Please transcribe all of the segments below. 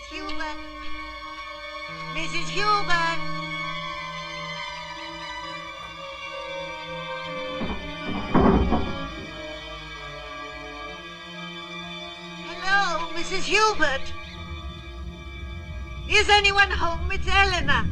Hubert. Mrs. Hubert. Hello, Mrs. Hubert. Is anyone home? It's Eleanor.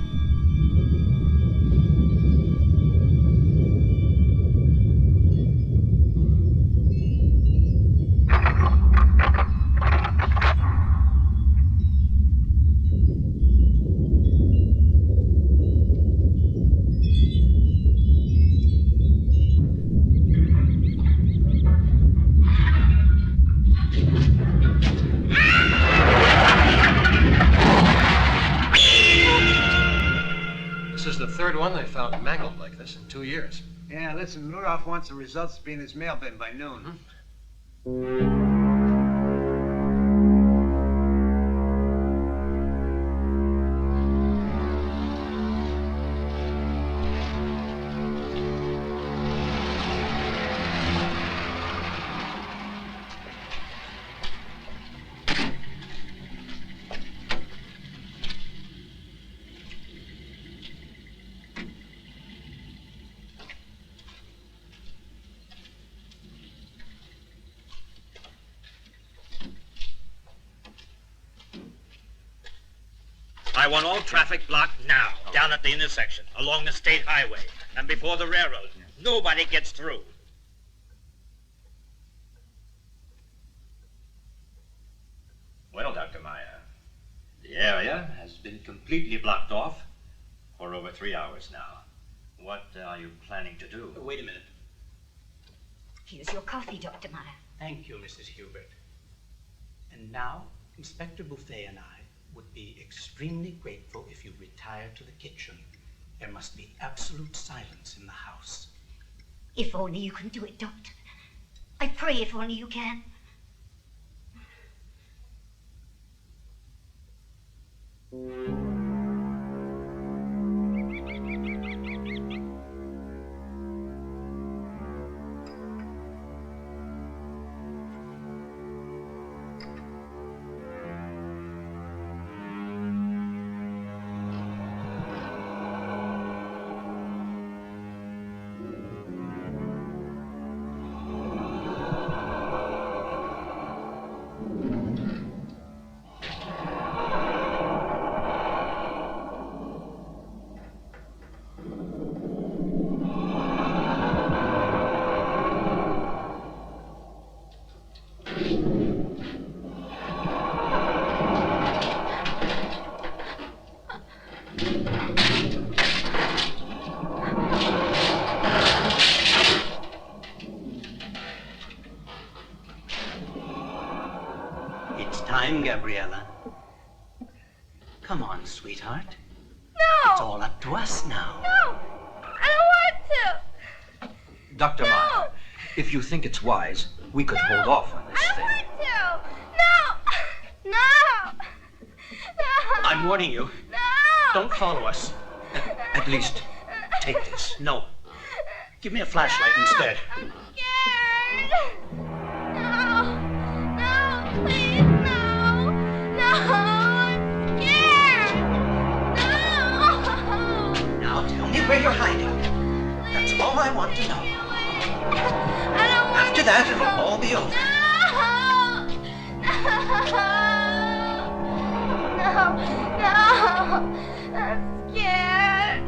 Third one they found mangled like this in 2 years. Yeah, listen, Rudolph wants the results to be in his mail bin by noon. I want all traffic blocked now, down at the intersection, along the state highway, and before the railroad. Nobody gets through. Well, Dr. Meyer, the area has been completely blocked off for over 3 hours now. What are you planning to do? Wait a minute. Here's your coffee, Dr. Meyer. Thank you, Mrs. Hubert. And now, Inspector Buffet and I would be extremely grateful if you retire to the kitchen. There must be absolute silence in the house. If only you can do it, Doctor. I pray if only you can. Gabriella. Come on, sweetheart. No! It's all up to us now. No! I don't want to! Dr. No! Meyer, if you think it's wise, we could hold off on this I thing. don't want to! No! No! No! I'm warning you. No! Don't follow us. At least, take this. No. Give me a flashlight instead. I'm scared! No! No! Please, no! No! I'm scared! No! Now tell me where you're hiding. That's all I want to know. I don't want After that, it'll all be over. No! I'm scared.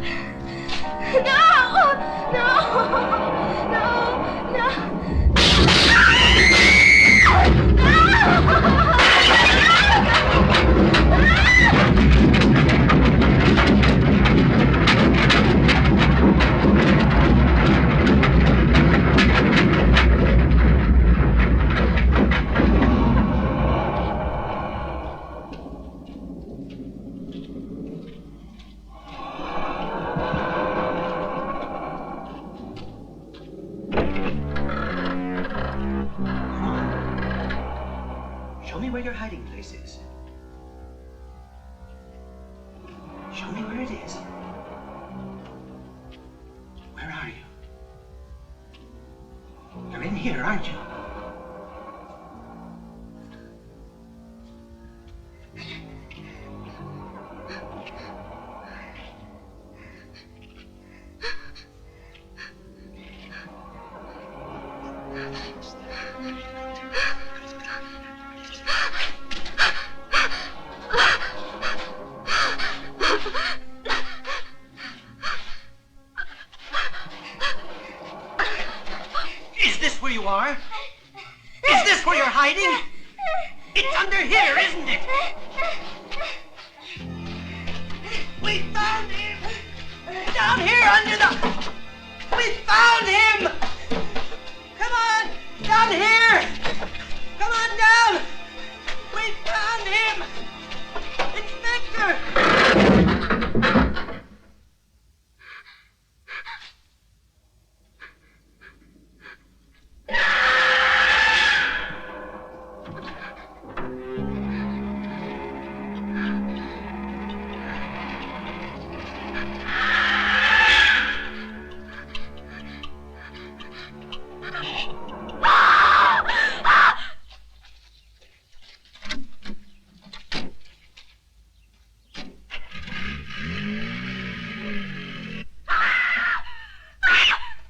Show me where your hiding place is. Show me where it is. Where are you? You're in here, aren't you? here, isn't it? We found him! Down here under the... We found him! Come on! Down here! Come on down! We found him! Inspector!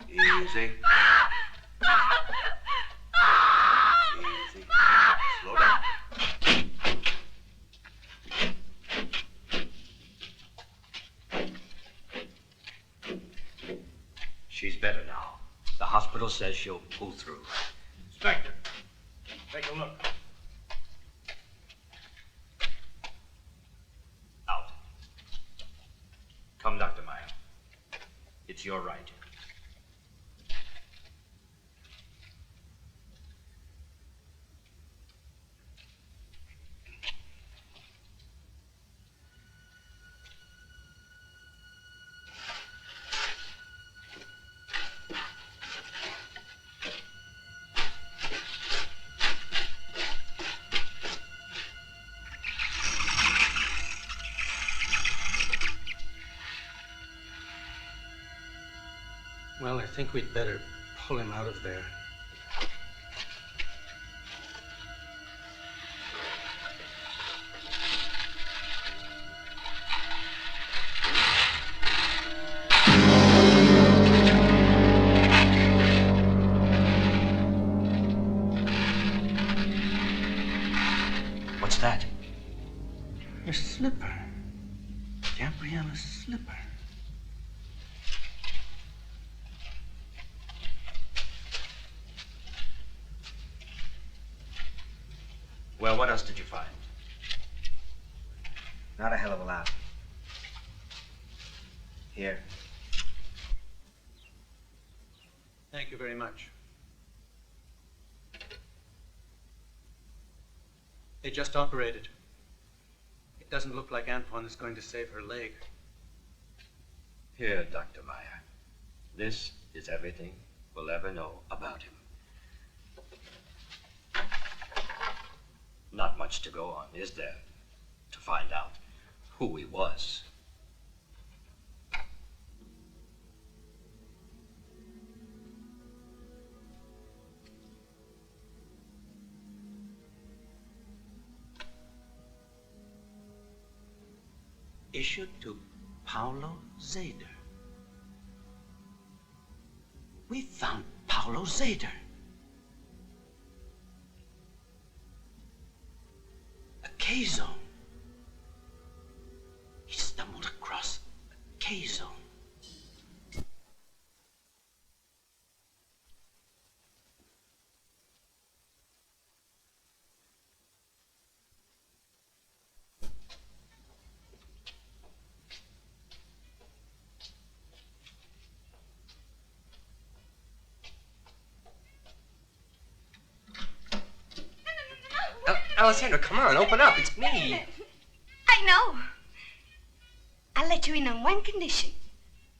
Easy. Easy. Slow down. She's better now. The hospital says she'll pull through. Inspector, take a look. Out. Come, Dr. Meyer. It's your right. Well, I think we'd better pull him out of there. What's that? Her slipper. Gabriella's slipper. Well, what else did you find? Not a hell of a lot. Here. Thank you very much. They just operated. It doesn't look like Antoine is going to save her leg. Here, Dr. Meyer. This is everything we'll ever know about him. Not much to go on, is there? To find out who he was. Issued to Paulo Zeder. We found Paulo Zeder. A K-zone. He stumbled across a K-zone. Alessandra, come on, open up. It's me. I know. I'll let you in on one condition.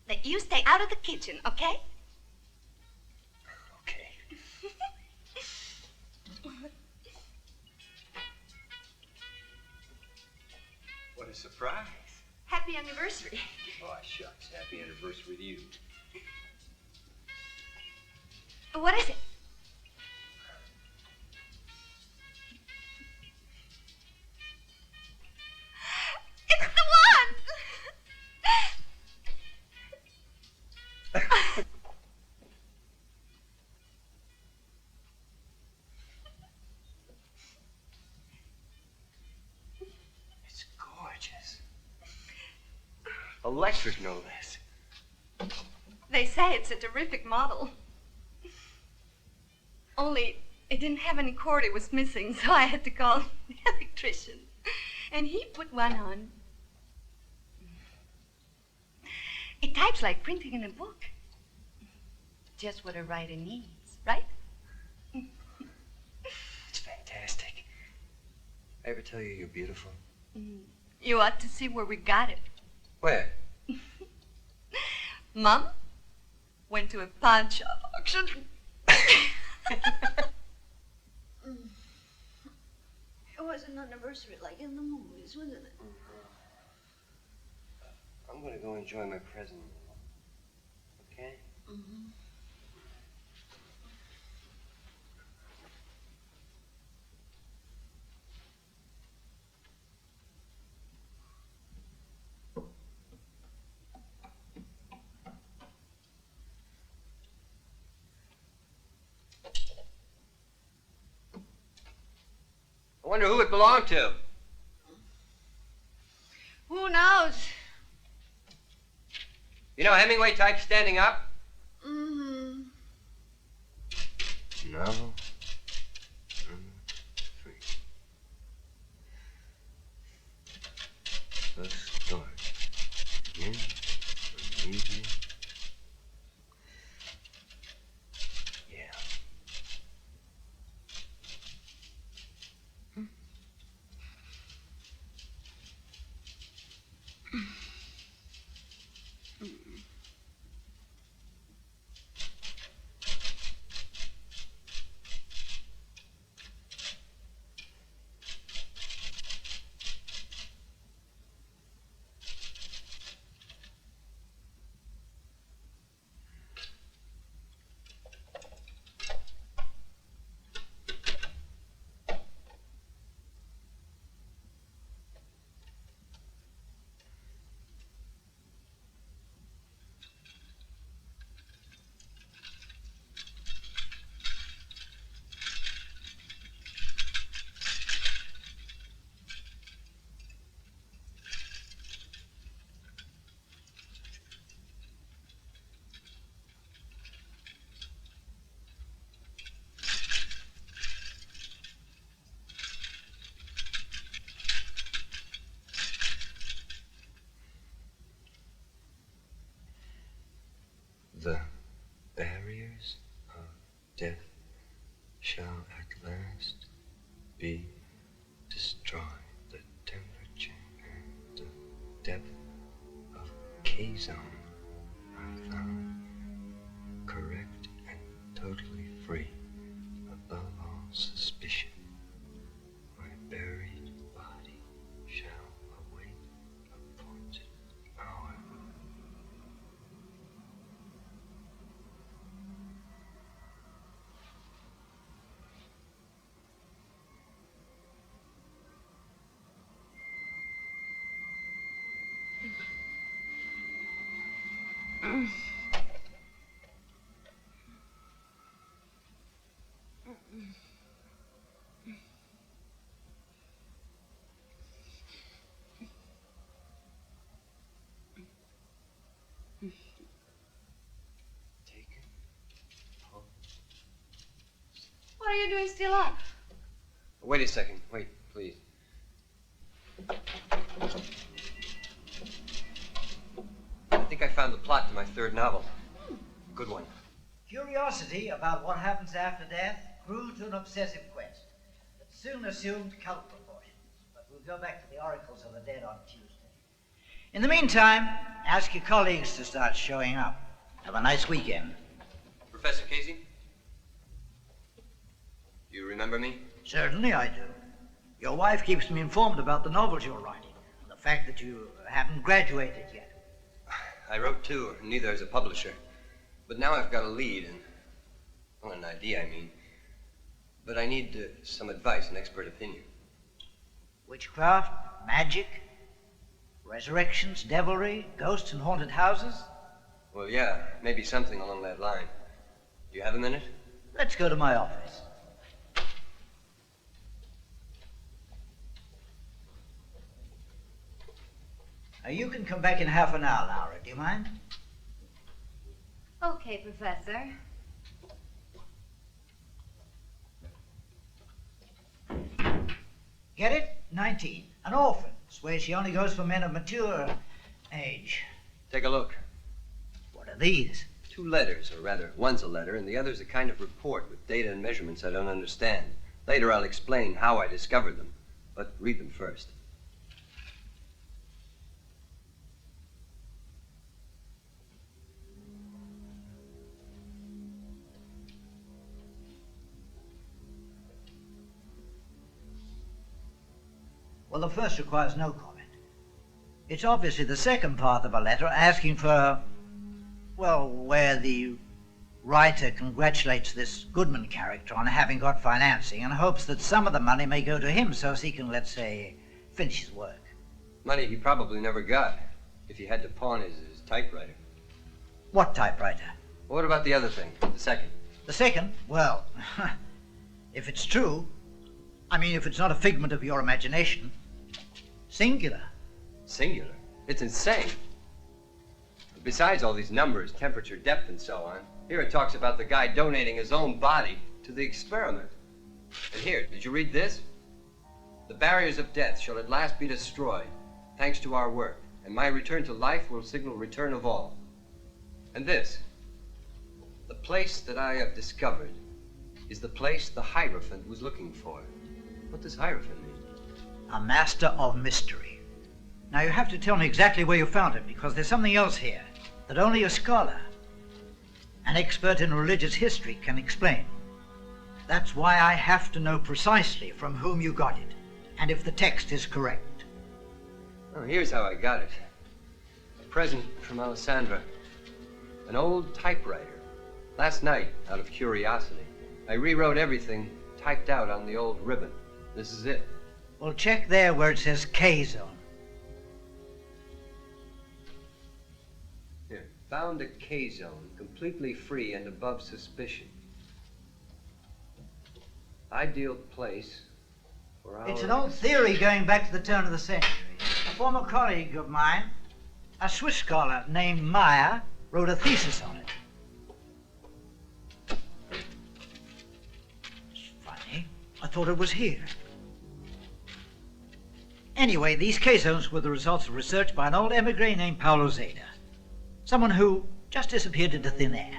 That you stay out of the kitchen, okay? Okay. What a surprise. Happy anniversary. Oh, shucks. Happy anniversary to you. What is it? It's the one! It's gorgeous. Electric, no less. They say it's a terrific model. Only It didn't have any cord, it was missing, so I had to call the electrician. And he put one on. It types like printing in a book. Just what a writer needs, right? It's fantastic. I ever tell you you're beautiful? You ought to see where we got it. Where? Mom went to a pawn shop auction. It was an anniversary like in the movies, wasn't it? I'm gonna go enjoy my present. Okay? Mm-hmm. I wonder who it belonged to. Who knows? You know Hemingway types standing up? Mm-hmm. No. 3. Let's start. In, immediate. Yeah. The barriers of death shall at last be destroyed. The temperature and the depth of K-zone are found correct and totally free above all suspicion. My buried body shall await appointed hour. What are you doing still up? Wait a second. Wait, please. I think I found the plot to my 3rd novel. Good one. Curiosity about what happens after death grew to an obsessive quest that soon assumed cult proportions. But we'll go back to the oracles of the dead on Tuesday. In the meantime, ask your colleagues to start showing up. Have a nice weekend. Professor Casey? You remember me? Certainly I do. Your wife keeps me informed about the novels you're writing, and the fact that you haven't graduated yet. I wrote 2, neither as a publisher. But now I've got a lead and, well, an idea, I mean. But I need some advice, an expert opinion. Witchcraft, magic, resurrections, devilry, ghosts and haunted houses? Well, yeah, maybe something along that line. Do you have a minute? Let's go to my office. Now, you can come back in half an hour, Laura. Do you mind? Okay, Professor. Get it? 19. An orphan. Swears she only goes for men of mature age. Take a look. What are these? 2 letters, or rather, one's a letter, and the other's a kind of report with data and measurements I don't understand. Later I'll explain how I discovered them, but read them first. Well, the first requires no comment. It's obviously the second part of a letter asking for, well, where the writer congratulates this Goodman character on having got financing and hopes that some of the money may go to him so as he can, let's say, finish his work. Money he probably never got, if he had to pawn his typewriter. What typewriter? What about the other thing, the second? The second? Well, if it's true, I mean, if it's not a figment of your imagination, singular. Singular? It's insane. Besides all these numbers, temperature, depth, and so on, here it talks about the guy donating his own body to the experiment. And here, did you read this? The barriers of death shall at last be destroyed, thanks to our work, and my return to life will signal return of all. And this, the place that I have discovered is the place the Hierophant was looking for. What does Hierophant mean? A master of mystery. Now you have to tell me exactly where you found it, because there's something else here that only a scholar, an expert in religious history, can explain. That's why I have to know precisely from whom you got it, and if the text is correct. Oh, here's how I got it. A present from Alessandra. An old typewriter. Last night, out of curiosity, I rewrote everything typed out on the old ribbon. This is it. Well, check there where it says K-zone. Here. Found a K-zone, completely free and above suspicion. Ideal place for our... It's an old theory going back to the turn of the century. A former colleague of mine, a Swiss scholar named Meyer, wrote a thesis on it. It's funny. I thought it was here. Anyway, these K-zones were the results of research by an old emigre named Paulo Zeder. Someone who just disappeared into thin air.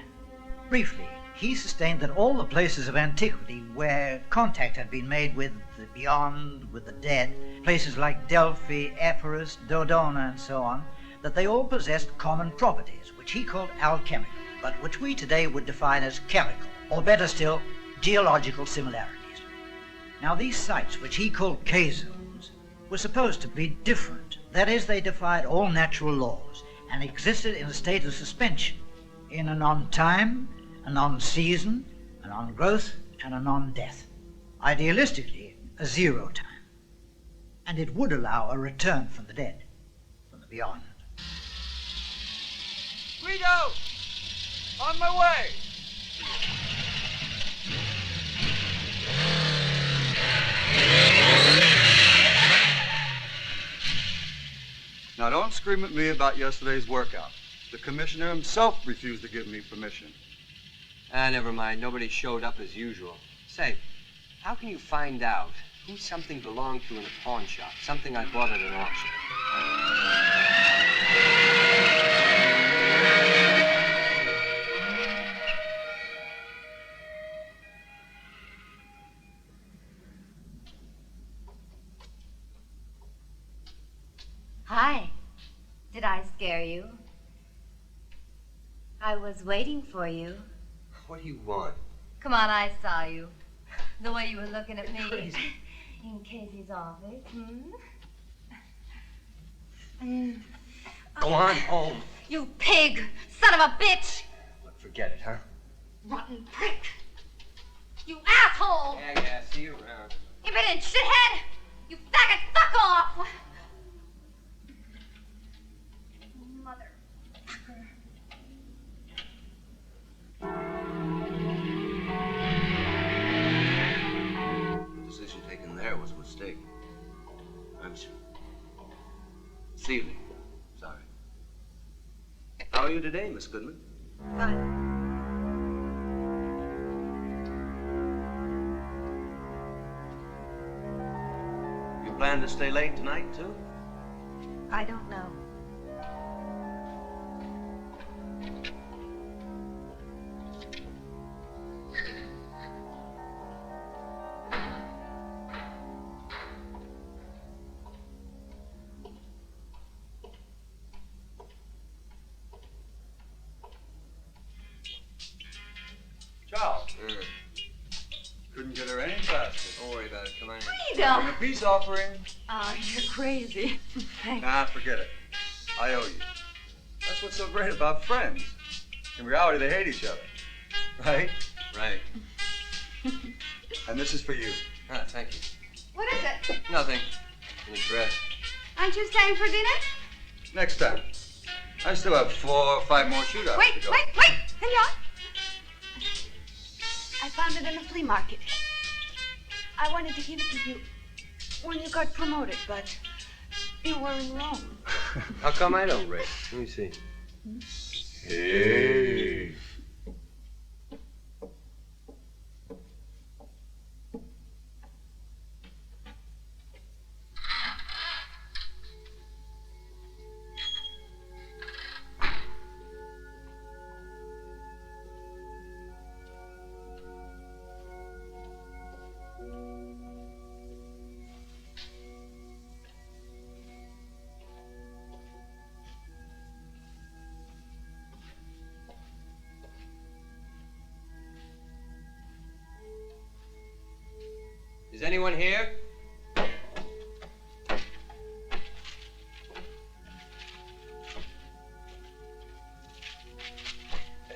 Briefly, he sustained that all the places of antiquity where contact had been made with the beyond, with the dead, places like Delphi, Epirus, Dodona, and so on, that they all possessed common properties, which he called alchemical, but which we today would define as chemical, or better still, geological similarities. Now these sites, which he called K-zones, were supposed to be different. That is, they defied all natural laws and existed in a state of suspension, in a non-time, a non-season, a non-growth, and a non-death. Idealistically, a zero time. And it would allow a return from the dead, from the beyond. Guido! On my way! Now, don't scream at me about yesterday's workout. The commissioner himself refused to give me permission. Ah, never mind. Nobody showed up as usual. Say, how can you find out who something belonged to in a pawn shop? Something I bought at an auction. Hi. Did I scare you? I was waiting for you. What do you want? Come on, I saw you. The way you were looking at me. In Casey's office. Go on home. You pig! Son of a bitch! Forget it, huh? Rotten prick! You asshole! Yeah, see you around. Impudent shithead! You faggot, fuck off! Motherfucker. The decision taken there was a mistake. I'm sure. This evening. Sorry. How are you today, Miss Goodman? Fine. plan to stay late tonight, too? I don't know. Charles. Couldn't get her any faster. Don't worry about it. Come on in. And a peace offering. Oh, you're crazy. Thanks. Nah, forget it. I owe you. That's what's so great about friends. In reality, they hate each other. Right? Right. And this is for you. Ah, thank you. What is it? Nothing. In a dress. Aren't you staying for dinner? Next time. I still have 4 or 5 more shootouts Wait, to go. wait, senor. I found it in a flea market. I wanted to give it to you when you got promoted, but you were in Rome. How come I don't race? Let me see. Hey. Is anyone here?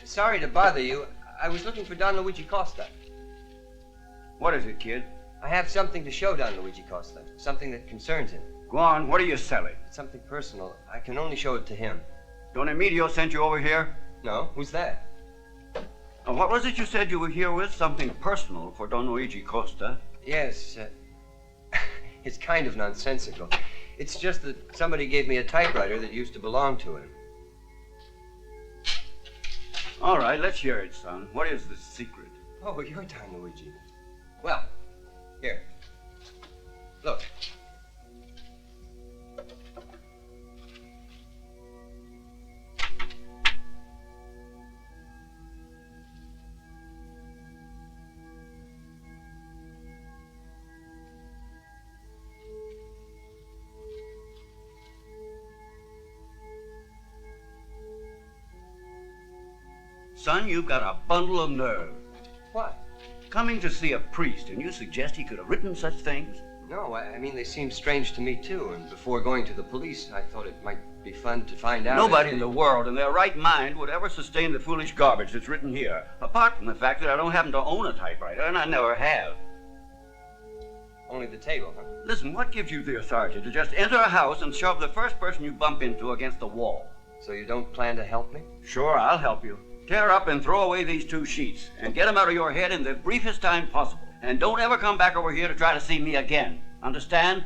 Sorry to bother you. I was looking for Don Luigi Costa. What is it, kid? I have something to show Don Luigi Costa. Something that concerns him. Go on, what are you selling? It's something personal. I can only show it to him. Don Emilio sent you over here? No? Who's that? Now, what was it you said you were here with? Something personal for Don Luigi Costa? Yes. It's kind of nonsensical. It's just that somebody gave me a typewriter that used to belong to him. All right, let's hear it, son. What is the secret? Oh, you're Don Luigi. Well, here. Look. Son, you've got a bundle of nerve. What? Coming to see a priest, and you suggest he could have written such things? No, I mean, they seem strange to me, too. And before going to the police, I thought it might be fun to find out. Nobody in the world in their right mind would ever sustain the foolish garbage that's written here, apart from the fact that I don't happen to own a typewriter, and I never have. Only the table, huh? Listen, what gives you the authority to just enter a house and shove the first person you bump into against the wall? So you don't plan to help me? Sure, I'll help you. Tear up and throw away these 2 sheets and get them out of your head in the briefest time possible. And don't ever come back over here to try to see me again. Understand?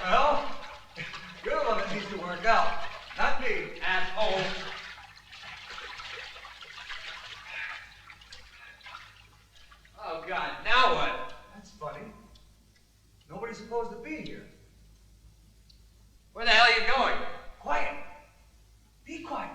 Well, you're the one that needs to work out, not me, asshole. Oh, God, now what? That's funny. Nobody's supposed to be here. Where the hell are you going? Quiet. Be quiet.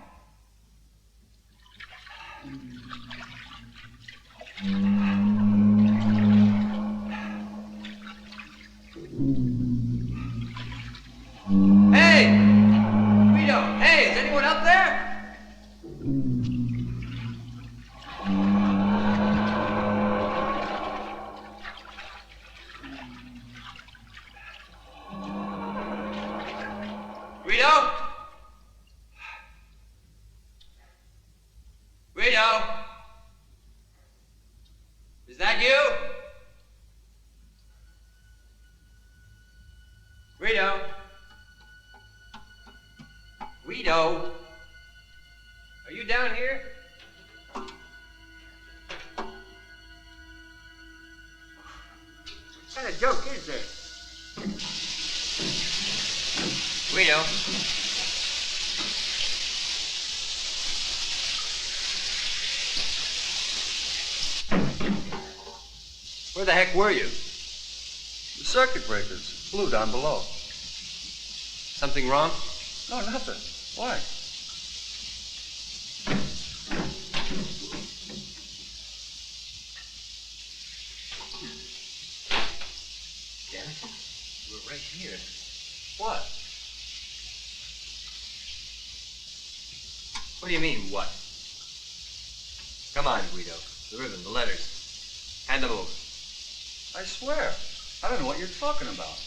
Hey! Guido! Hey, is anyone up there? Guido? Guido? Is that you? Guido. Guido. Are you down here? What kind of joke is this? Guido. Where the heck were you? The circuit breakers blew down below. Something wrong? No, nothing. Why? Damn it. We're right here. What? What do you mean, what? Come on, Guido. The ribbon, the letters. Hand them over. I swear, I don't know what you're talking about.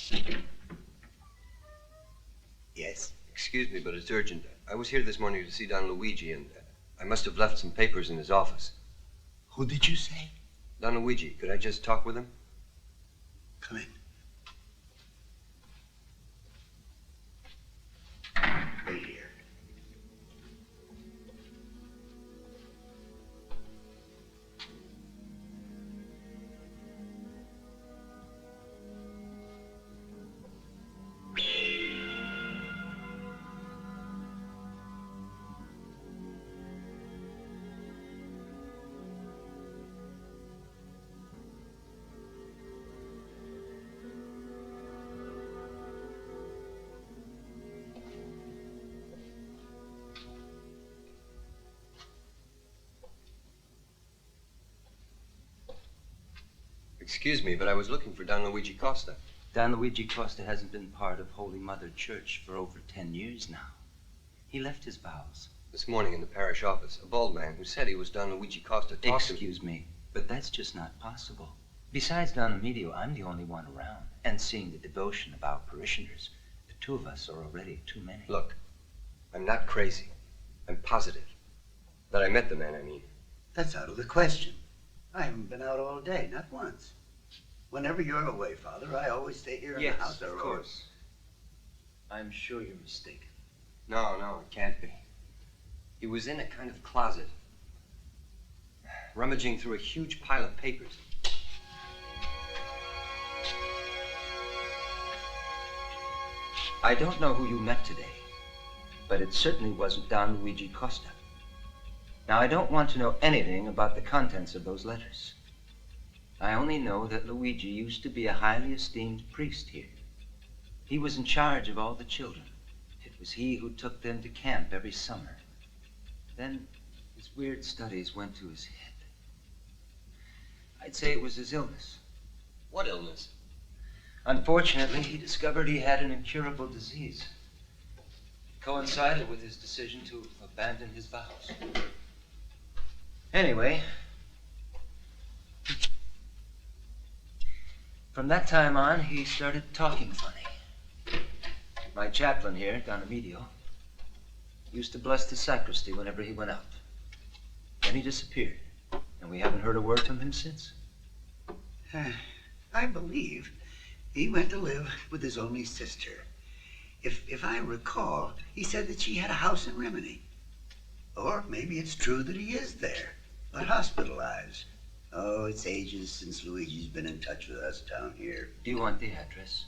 Yes? Excuse me, but it's urgent. I was here this morning to see Don Luigi, and I must have left some papers in his office. Who did you say? Don Luigi, could I just talk with him? Come in. Wait here. Excuse me, but I was looking for Don Luigi Costa. Don Luigi Costa hasn't been part of Holy Mother Church for over 10 years now. He left his vows. This morning in the parish office, a bald man who said he was Don Luigi Costa talked to me. Excuse me, but that's just not possible. Besides Don Emilio, I'm the only one around. And seeing the devotion of our parishioners, the two of us are already too many. Look, I'm not crazy. I'm positive. That I met the man, I mean. That's out of the question. I haven't been out all day, not once. Whenever you're away, Father, I always stay here in the house. Of course. I'm sure you're mistaken. No, it can't be. He was in a kind of closet, rummaging through a huge pile of papers. I don't know who you met today, but it certainly wasn't Don Luigi Costa. Now, I don't want to know anything about the contents of those letters. I only know that Luigi used to be a highly esteemed priest here. He was in charge of all the children. It was he who took them to camp every summer. Then his weird studies went to his head. I'd say it was his illness. What illness? Unfortunately, he discovered he had an incurable disease. It coincided with his decision to abandon his vows. Anyway, from that time on, he started talking funny. My chaplain here, Don Emilio, used to bless the sacristy whenever he went out. Then he disappeared, and we haven't heard a word from him since. I believe he went to live with his only sister. If I recall, he said that she had a house in Rimini. Or maybe it's true that he is there, but hospitalized. Oh, it's ages since Luigi's been in touch with us down here. Do you want the address?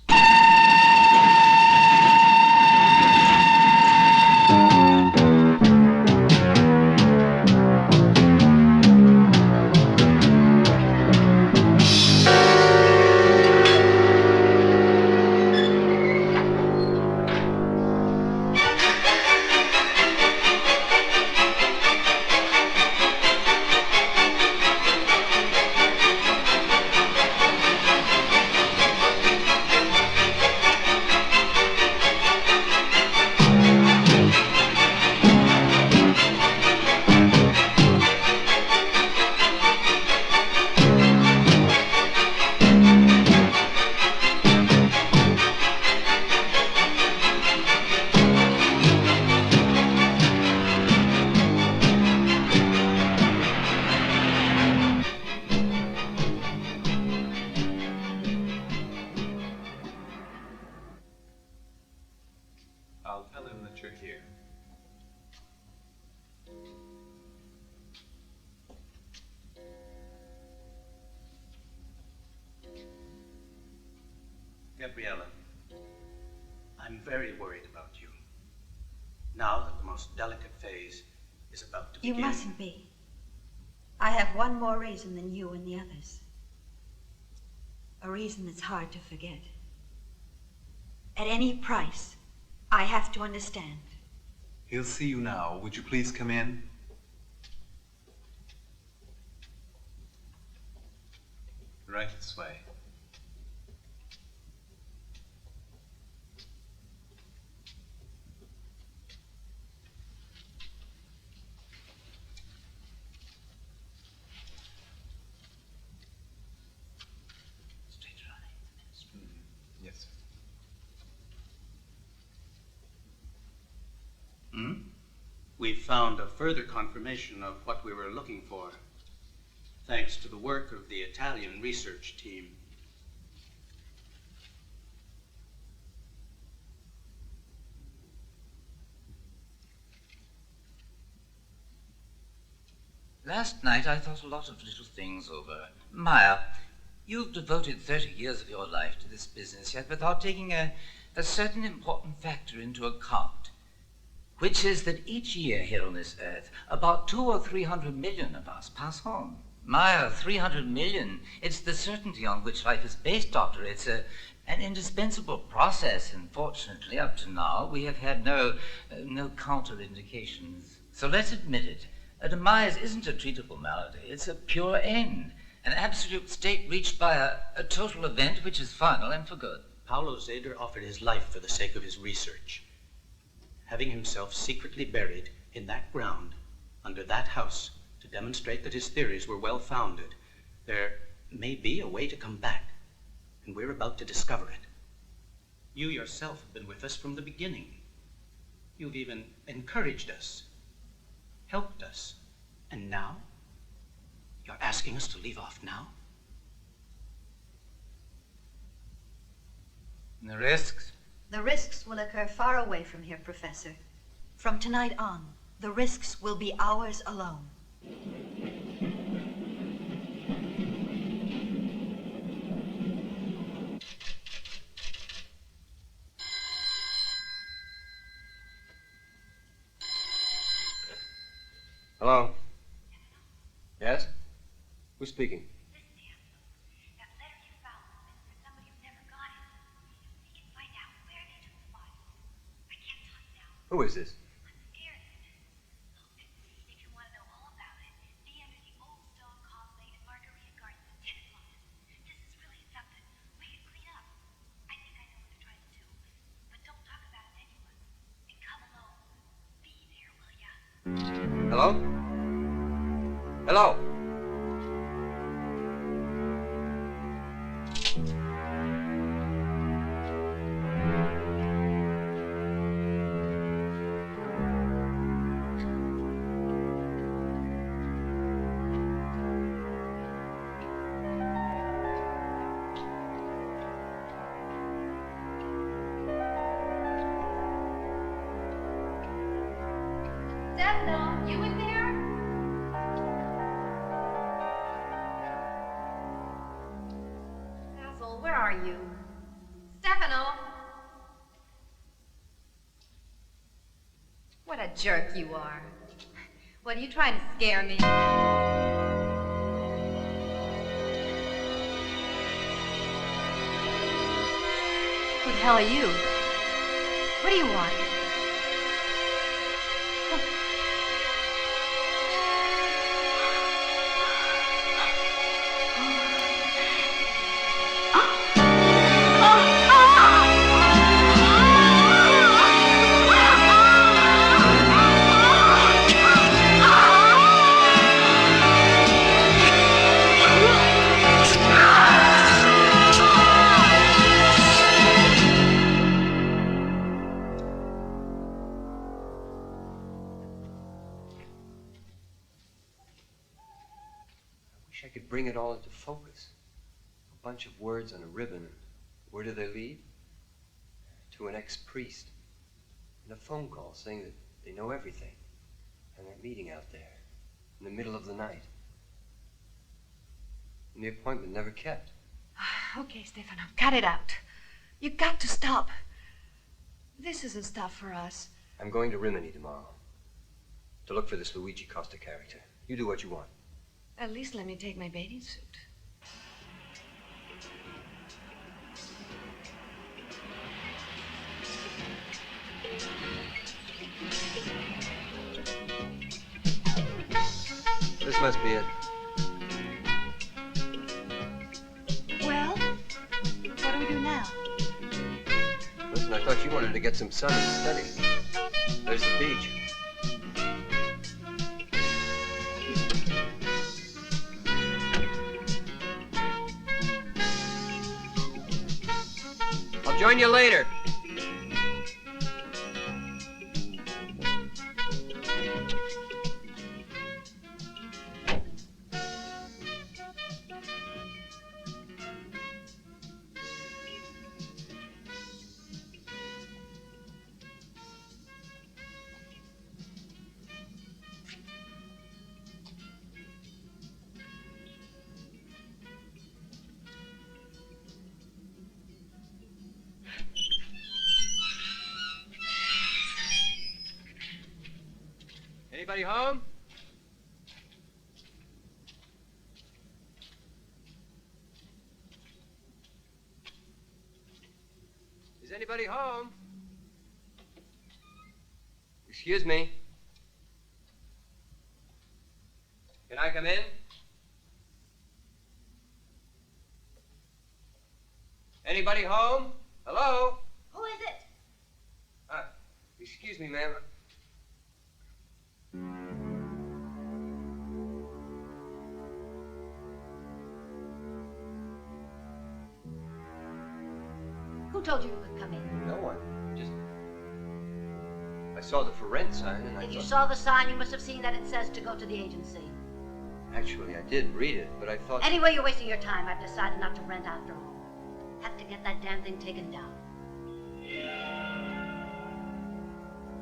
you're here. Gabriella, I'm very worried about you. Now that the most delicate phase is about to begin. You mustn't be. I have one more reason than you and the others. A reason that's hard to forget. At any price, I have to understand. He'll see you now. Would you please come in? Right this way. Yes, sir. We've found a further confirmation of what we were looking for, thanks to the work of the Italian research team. Last night I thought a lot of little things over. Maya, you've devoted 30 years of your life to this business, yet without taking a certain important factor into account, which is that each year here on this earth, about 200 or 300 million of us pass on. Maya, 300 million, it's the certainty on which life is based, Doctor. It's an indispensable process, and fortunately, up to now, we have had no counter-indications. So let's admit it. A demise isn't a treatable malady. It's a pure end, an absolute state reached by a total event which is final and for good. Paulo Zeder offered his life for the sake of his research. Having himself secretly buried in that ground, under that house, to demonstrate that his theories were well-founded, there may be a way to come back, and we're about to discover it. You yourself have been with us from the beginning. You've even encouraged us, helped us, and now you're asking us to leave off now? And the risks? The risks will occur far away from here, Professor. From tonight on, the risks will be ours alone. Hello? Yes? Who's speaking? Who is this? Hello? Hello? Stefano, you in there? Basil, where are you? Stefano! What a jerk you are. What, are you trying to scare me? Who the hell are you? What do you want? I could bring it all into focus. A bunch of words on a ribbon. Where do they lead? To an ex-priest. and a phone call saying that they know everything. And they're meeting out there in the middle of the night. And the appointment never kept. Okay, Stefano, cut it out. You got to stop. This isn't stuff for us. I'm going to Rimini tomorrow to look for this Luigi Costa character. You do what you want. At least let me take my bathing suit. This must be it. Well, what do we do now? Listen, I thought you wanted to get some sun and study. There's the beach. I'll join you later. Anybody home? Is anybody home? Excuse me. Can I come in? Anybody home? Hello? Who is it? Excuse me, ma'am. Who told you you could come in? No one. Just... I saw the for rent sign and I If you thought... saw the sign, you must have seen that it says to go to the agency. Actually, I did read it, but I thought... Anyway, you're wasting your time. I've decided not to rent after all. Have to get that damn thing taken down.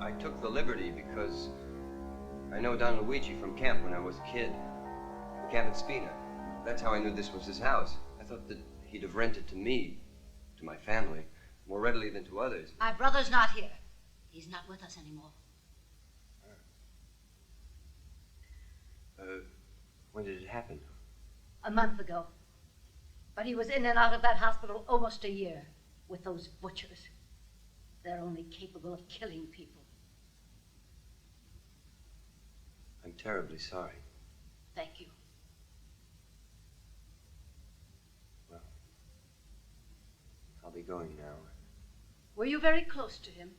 I took the liberty because I know Don Luigi from camp when I was a kid. Camp at Spina. That's how I knew this was his house. I thought that he'd have rented to me, to my family, more readily than to others. My brother's not here. He's not with us anymore. When did it happen? A month ago. But he was in and out of that hospital almost a year with those butchers. They're only capable of killing people. I'm terribly sorry. Thank you. Well, I'll be going now. Were you very close to him?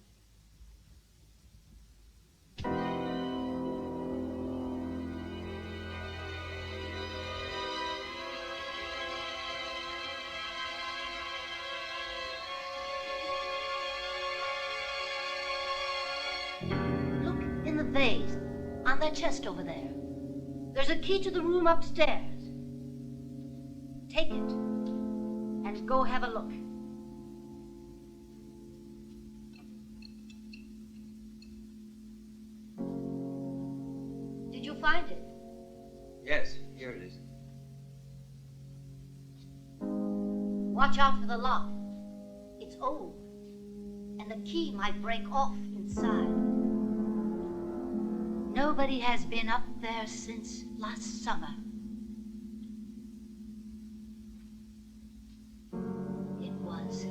Look in the vase on that chest over there. There's a key to the room upstairs. Take it and go have a look. Did you find it? Yes, here it is. Watch out for the lock. It's old, and the key might break off inside. Nobody has been up there since last summer. It was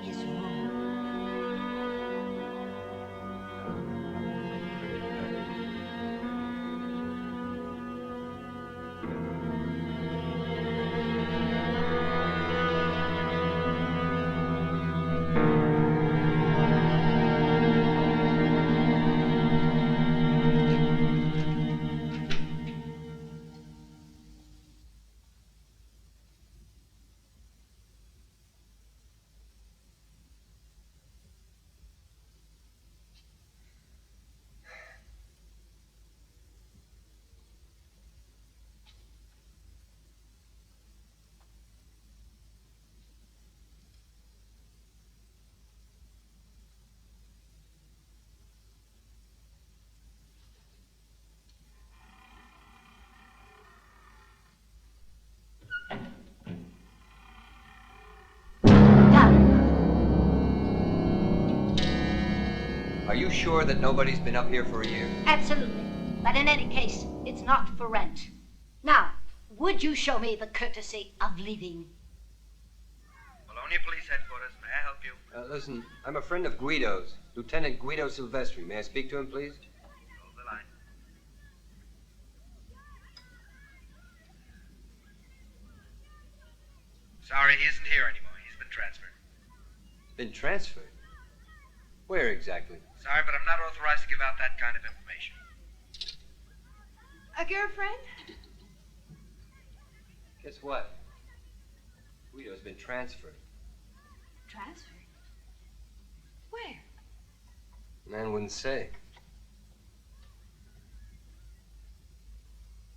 his room. you sure that nobody's been up here for a year? Absolutely. But in any case, it's not for rent. Now, would you show me the courtesy of leaving? Bologna Police Headquarters, may I help you? Listen, I'm a friend of Guido's, Lieutenant Guido Silvestri. May I speak to him, please? Hold the line. Sorry, he isn't here anymore. He's been transferred. Been transferred? Where exactly? Sorry, but I'm not authorized to give out that kind of information. A girlfriend? Guess what? Guido's been transferred. Transferred? Where? Man wouldn't say.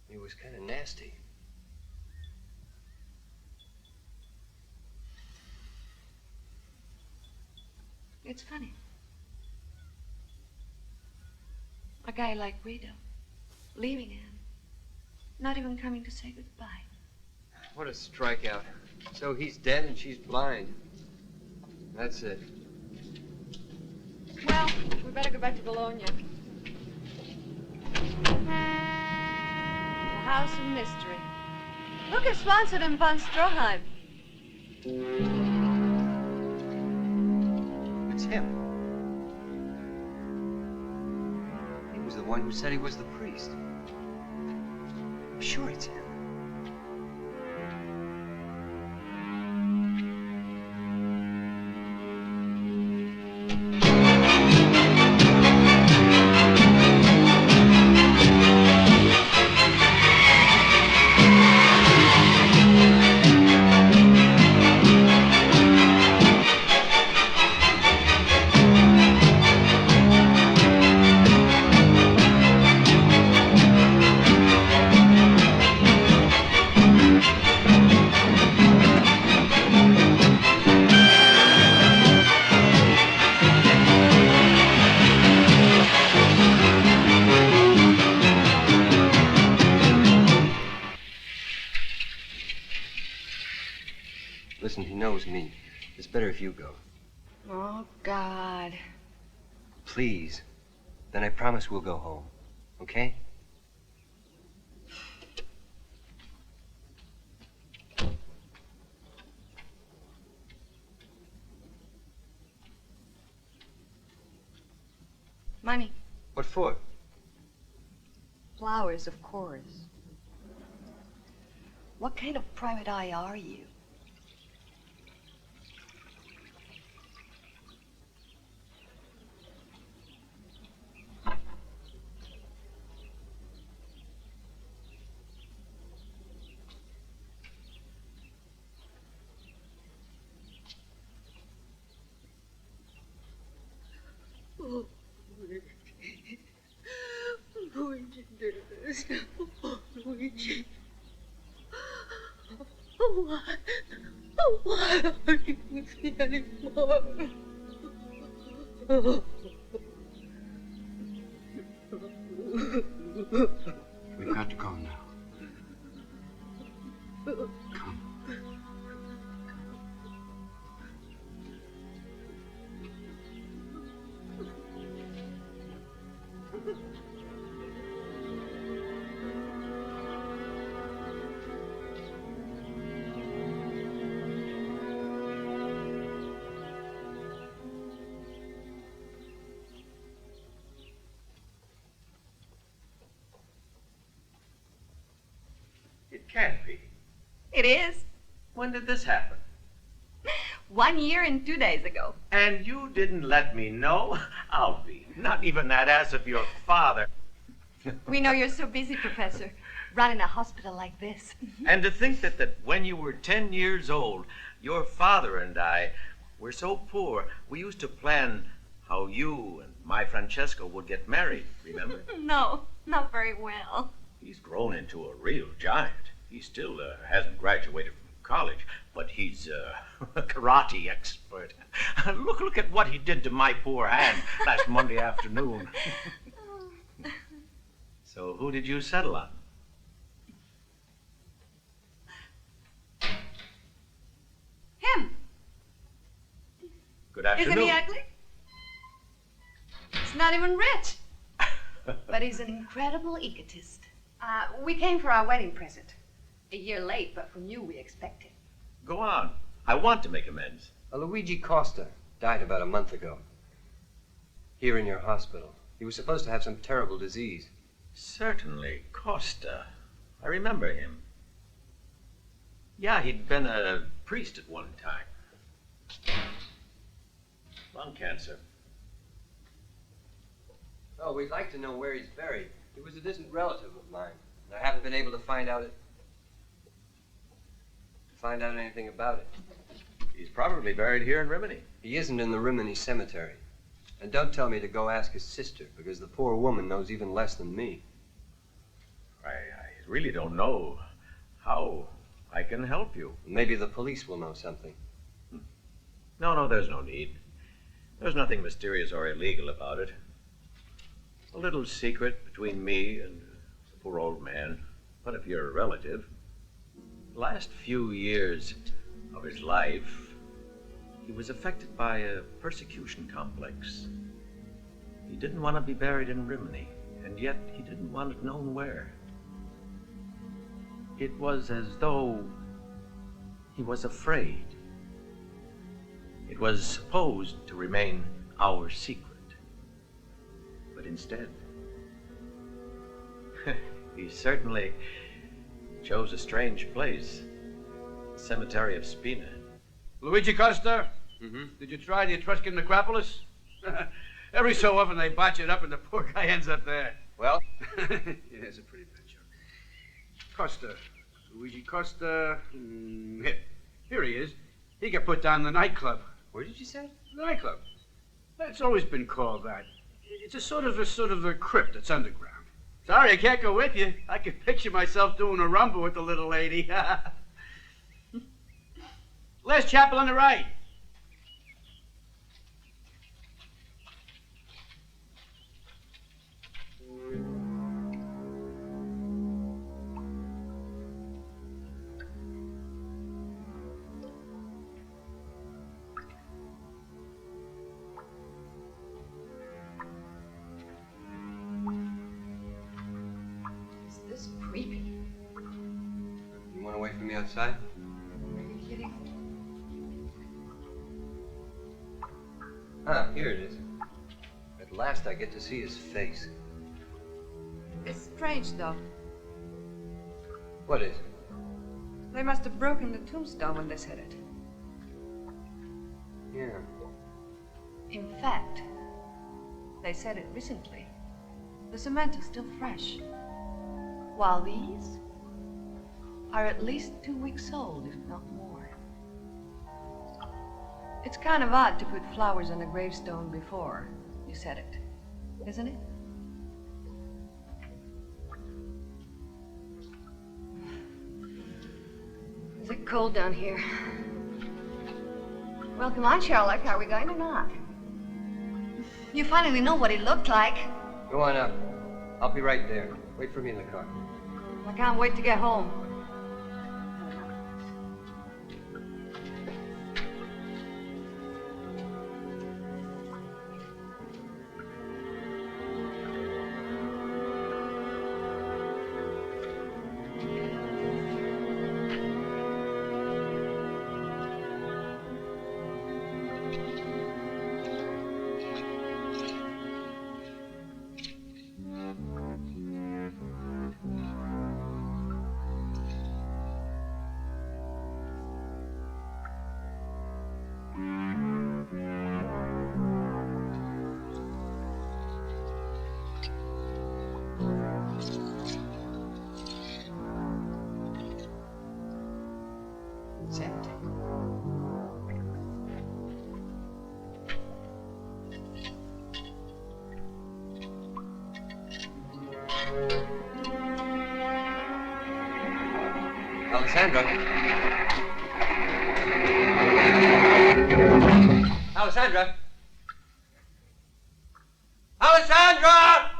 He was kind of nasty. It's funny. A guy like Guido, leaving him, not even coming to say goodbye. What a strikeout. So he's dead and she's blind. That's it. Well, we better go back to Bologna. The House of Mystery. Look, it's sponsored in von Stroheim. It's him. He was the one who said he was the priest. I'm sure it's him. Listen, he knows me. It's better if you go. Oh, God. Please. Then I promise we'll go home. Okay? Money. What for? Flowers, of course. What kind of private eye are you? Oh, Luigi, dearest. Oh, Luigi. Oh, why? Oh, why are you with me anymore? Oh. We've got to go now. Come. It can't be. It is. When did this happen? 1 year and 2 days ago. And you didn't let me know? I'll be. Not even that ass of your father. We know you're so busy, Professor, running a hospital like this. And to think that when you were 10 years old, your father and I were so poor, we used to plan how you and my Francesco would get married, remember? No, not very well. He's grown into a real giant. He still hasn't graduated from college, but he's a karate expert. Look at what he did to my poor hand last Monday afternoon. So who did you settle on? Him. Good afternoon. Isn't he ugly? It's not even rich. But he's an incredible egotist. We came for our wedding present. A year late, but from you we expected. Go on. I want to make amends. Luigi Costa died about a month ago. Here in your hospital. He was supposed to have some terrible disease. Certainly, Costa. I remember him. Yeah, he'd been a priest at one time. Lung cancer. Oh, we'd like to know where he's buried. He was a distant relative of mine, and I haven't been able to find out anything about it. He's probably buried here in Rimini. He isn't in the Rimini cemetery. And don't tell me to go ask his sister, because the poor woman knows even less than me. I really don't know how I can help you. Maybe the police will know something. No, there's no need. There's nothing mysterious or illegal about it. A little secret between me and the poor old man. But if you're a relative, the last few years of his life, he was affected by a persecution complex. He didn't want to be buried in Rimini, and yet he didn't want it known where. It was as though he was afraid. It was supposed to remain our secret. But instead, he certainly chose a strange place, the cemetery of Spina. Luigi Costa? Mm-hmm. Did you try the Etruscan necropolis? Every so often they botch it up and the poor guy ends up there. Well? Yeah, it's a pretty picture. Costa. Luigi Costa. Here he is. He got put down in the nightclub. Where did you say? The nightclub. It's always been called that. It's a sort of a crypt that's underground. Sorry, I can't go with you. I can picture myself doing a rumba with the little lady. Last chapel on the right. Is this creepy? You want to wait for me outside? Are you kidding? Ah, here it is. At last I get to see his face. It's strange, though. What is it? They must have broken the tombstone when they said it. Yeah. In fact, they said it recently. The cement is still fresh. While these are at least 2 weeks old, if not more. It's kind of odd to put flowers on a gravestone before you said it, isn't it? Is it cold down here? Well, come on, Sherlock. Are we going or not? You finally know what he looked like. Go on up. I'll be right there. Wait for me in the car. I can't wait to get home. It's empty. Alessandra. Alessandra. Alessandra!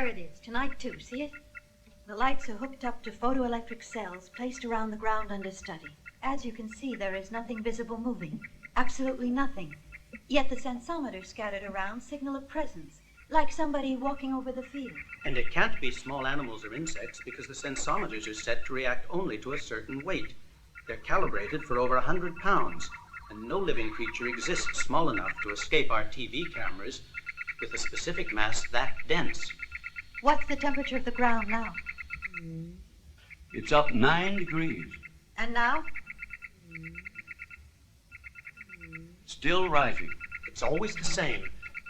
There it is, tonight too, see it? The lights are hooked up to photoelectric cells placed around the ground under study. As you can see, there is nothing visible moving. Absolutely nothing. Yet the sensometers scattered around signal a presence, like somebody walking over the field. And it can't be small animals or insects because the sensometers are set to react only to a certain weight. They're calibrated for over 100 pounds, and no living creature exists small enough to escape our TV cameras with a specific mass that dense. What's the temperature of the ground now? It's up 9 degrees. And now? Still rising. It's always the same.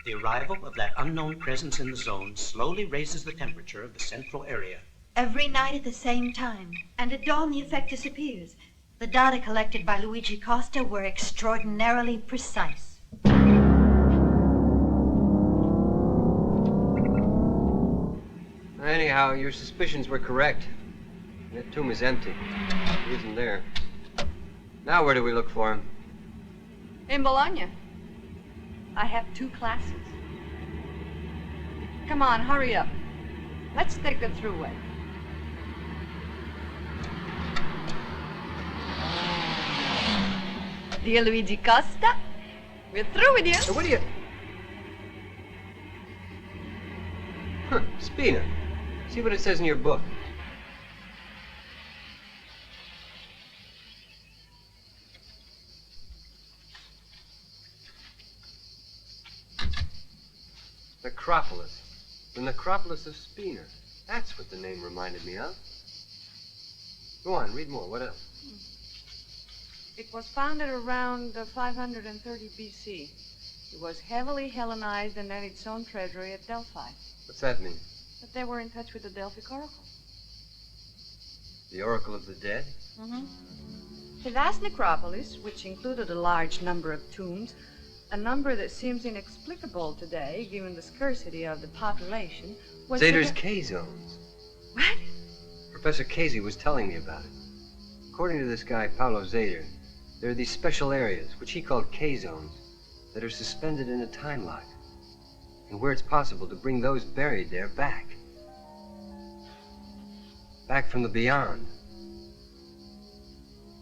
The arrival of that unknown presence in the zone slowly raises the temperature of the central area. Every night at the same time. And at dawn the effect disappears. The data collected by Luigi Costa were extraordinarily precise. Anyhow, your suspicions were correct. That tomb is empty. He isn't there. Now where do we look for him? In Bologna. I have 2 classes. Come on, hurry up. Let's take the throughway. Dear Luigi Costa, we're through with you. So what do you... Huh, Spina. See what it says in your book. Necropolis. The necropolis of Spina. That's what the name reminded me of. Go on, read more. What else? It was founded around 530 BC. It was heavily Hellenized and had its own treasury at Delphi. What's that mean? But they were in touch with the Delphic Oracle. The Oracle of the Dead? Mm-hmm. The vast necropolis, which included a large number of tombs, a number that seems inexplicable today, given the scarcity of the population, was... Zeder's K-zones. What? Professor Casey was telling me about it. According to this guy, Paolo Zeder, there are these special areas, which he called K-zones, that are suspended in a time lock, and where it's possible to bring those buried there back. Back from the beyond.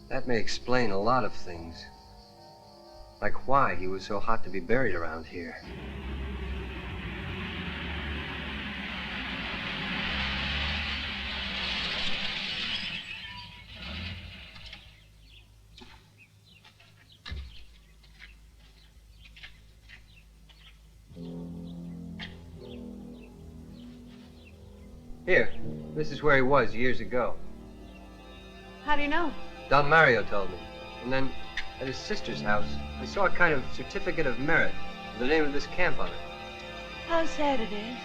That may explain a lot of things. Like why he was so hot to be buried around here. Here, this is where he was years ago. How do you know? Don Mario told me. And then at his sister's house, I saw a kind of certificate of merit with the name of this camp on it. How sad it is.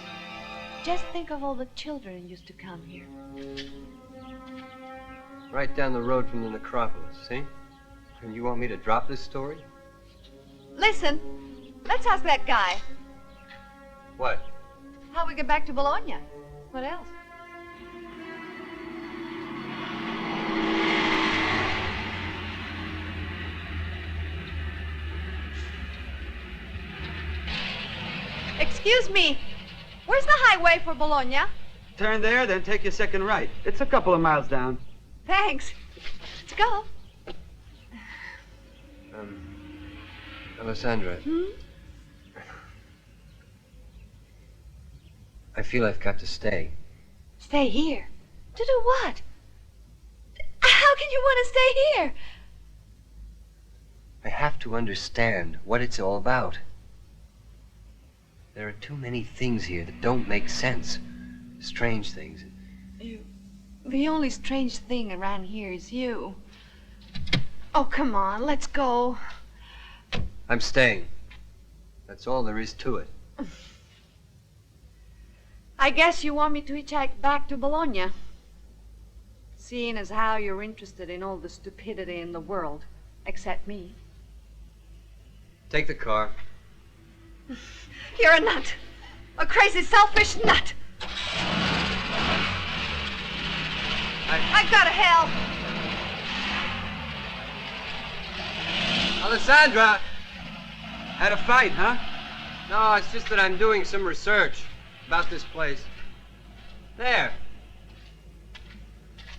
Just think of all the children who used to come here. Right down the road from the necropolis, see? And you want me to drop this story? Listen, let's ask that guy What? how we get back to Bologna. What else? Excuse me, where's the highway for Bologna? Turn there, then take your second right. It's a couple of miles down. Thanks. Let's go. Alessandra. I feel I've got to stay. Stay here? To do what? How can you want to stay here? I have to understand what it's all about. There are too many things here that don't make sense. Strange things. The only strange thing around here is you. Oh, come on, let's go. I'm staying. That's all there is to it. I guess you want me to hitchhike back to Bologna. Seeing as how you're interested in all the stupidity in the world, except me. Take the car. You're a nut. A crazy, selfish nut. I've got to help. Alessandra! Had a fight, huh? No, it's just that I'm doing some research about this place. There.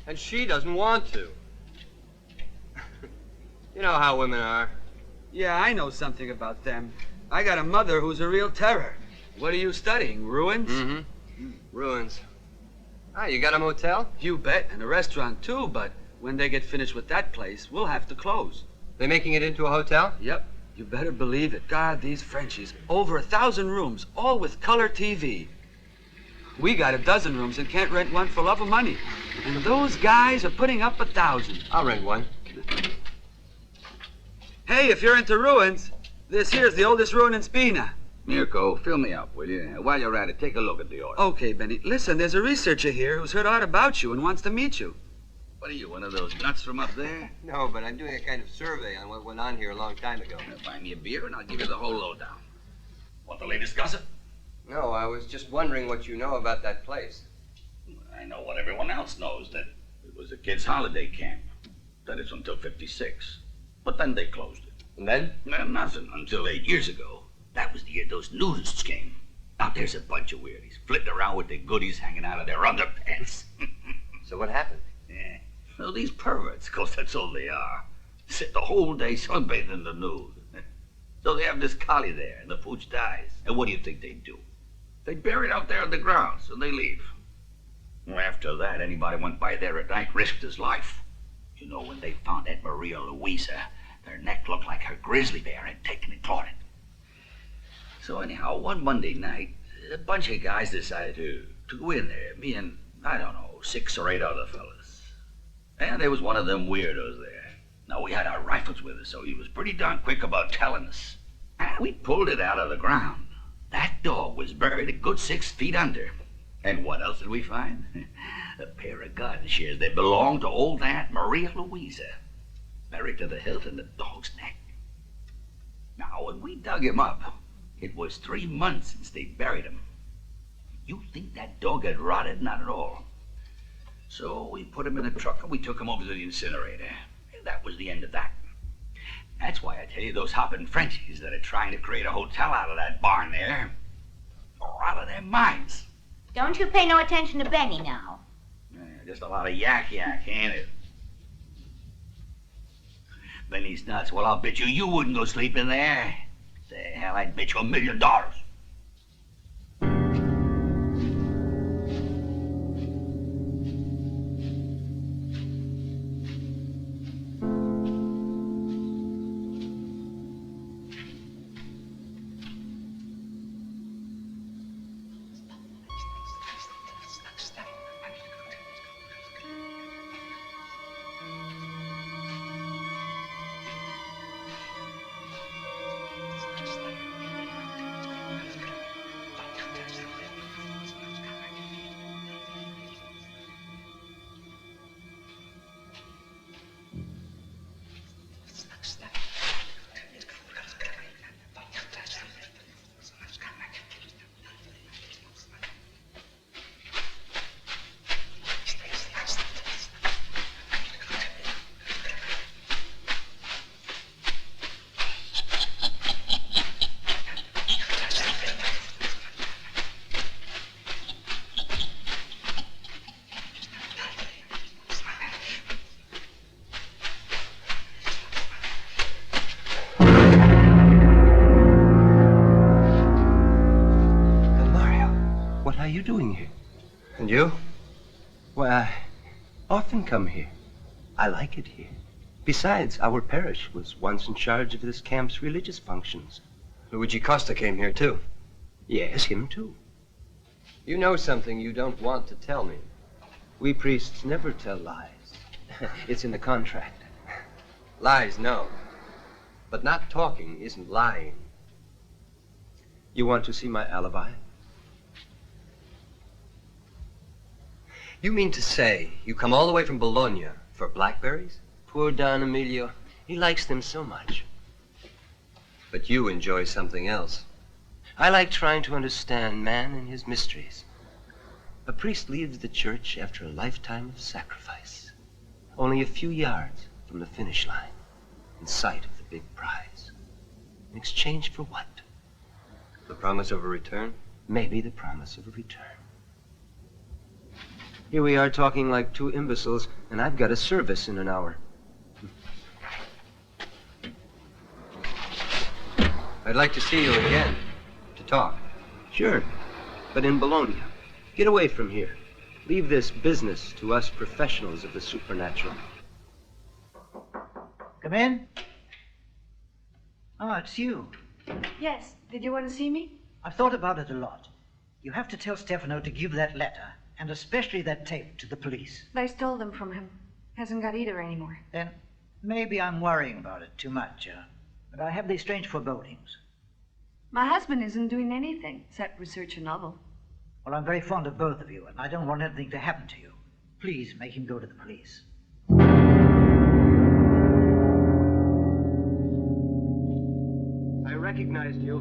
And she doesn't want to. You know how women are. Yeah, I know something about them. I got a mother who's a real terror. What are you studying, ruins? Mm-hmm. Ruins. Ah, you got a motel? You bet, and a restaurant too, but when they get finished with that place, we'll have to close. They making it into a hotel? Yep. You better believe it. God, these Frenchies. Over 1,000 rooms, all with color TV. We got a dozen rooms and can't rent one for love of money. And those guys are putting up 1,000. I'll rent one. Hey, if you're into ruins, this here's the oldest ruin in Spina. Mirko, fill me up, will you? While you're at it, take a look at the order. Okay, Benny. Listen, there's a researcher here who's heard a lot about you and wants to meet you. What are you, one of those nuts from up there? No, but I'm doing a kind of survey on what went on here a long time ago. Buy me a beer and I'll give you the whole lowdown. Want the latest gossip? No, I was just wondering what you know about that place. I know what everyone else knows, that it was a kid's holiday camp. That is until '56. But then they closed it. And then? Nothing until 8 years ago. That was the year those nudists came. Now there's a bunch of weirdies flitting around with their goodies hanging out of their underpants. So what happened? Yeah. Well, these perverts, 'cause that's all they are, sit the whole day sunbathing in the nude. So they have this collie there, and the pooch dies. And what do you think they do? They bury it out there on the ground, so they leave. Well, after that, anybody went by there at night risked his life. You know, when they found Aunt Maria Louisa, their neck looked like her grizzly bear had taken and clawed it. So anyhow, one Monday night, a bunch of guys decided to go in there. Me and, I don't know, 6 or 8 other fellas. And there was one of them weirdos there. Now, we had our rifles with us, so he was pretty darn quick about telling us. And we pulled it out of the ground. That dog was buried a good 6 feet under. And what else did we find? A pair of gun shares that belonged to old Aunt Maria Louisa, buried to the hilt in the dog's neck. Now, when we dug him up, it was 3 months since they buried him. You think that dog had rotted? Not at all. So we put him in a truck and we took him over to the incinerator. And that was the end of that. That's why I tell you, those hopping Frenchies that are trying to create a hotel out of that barn there are out of their minds. Don't you pay no attention to Benny now. Just a lot of yak, ain't it? Benny's nuts. Well, I'll bet you wouldn't go sleep in there. Say, hell, I'd bet you $1 million. What are you doing here? And you? Well, I often come here. I like it here. Besides, our parish was once in charge of this camp's religious functions. Luigi Costa came here, too. Yes, him too. You know something you don't want to tell me. We priests never tell lies. It's in the contract. Lies, no. But not talking isn't lying. You want to see my alibi? You mean to say you come all the way from Bologna for blackberries? Poor Don Emilio. He likes them so much. But you enjoy something else. I like trying to understand man and his mysteries. A priest leaves the church after a lifetime of sacrifice. Only a few yards from the finish line, in sight of the big prize. In exchange for what? The promise of a return? Maybe the promise of a return. Here we are talking like two imbeciles, and I've got a service in an hour. I'd like to see you again, to talk. Sure, but in Bologna. Get away from here. Leave this business to us professionals of the supernatural. Come in. Oh, it's you. Yes. Did you want to see me? I've thought about it a lot. You have to tell Stefano to give that letter, and especially that tape, to the police. They stole them from him. Hasn't got either anymore. Then maybe I'm worrying about it too much, but I have these strange forebodings. My husband isn't doing anything except research a novel. Well, I'm very fond of both of you, and I don't want anything to happen to you. Please make him go to the police. I recognized you.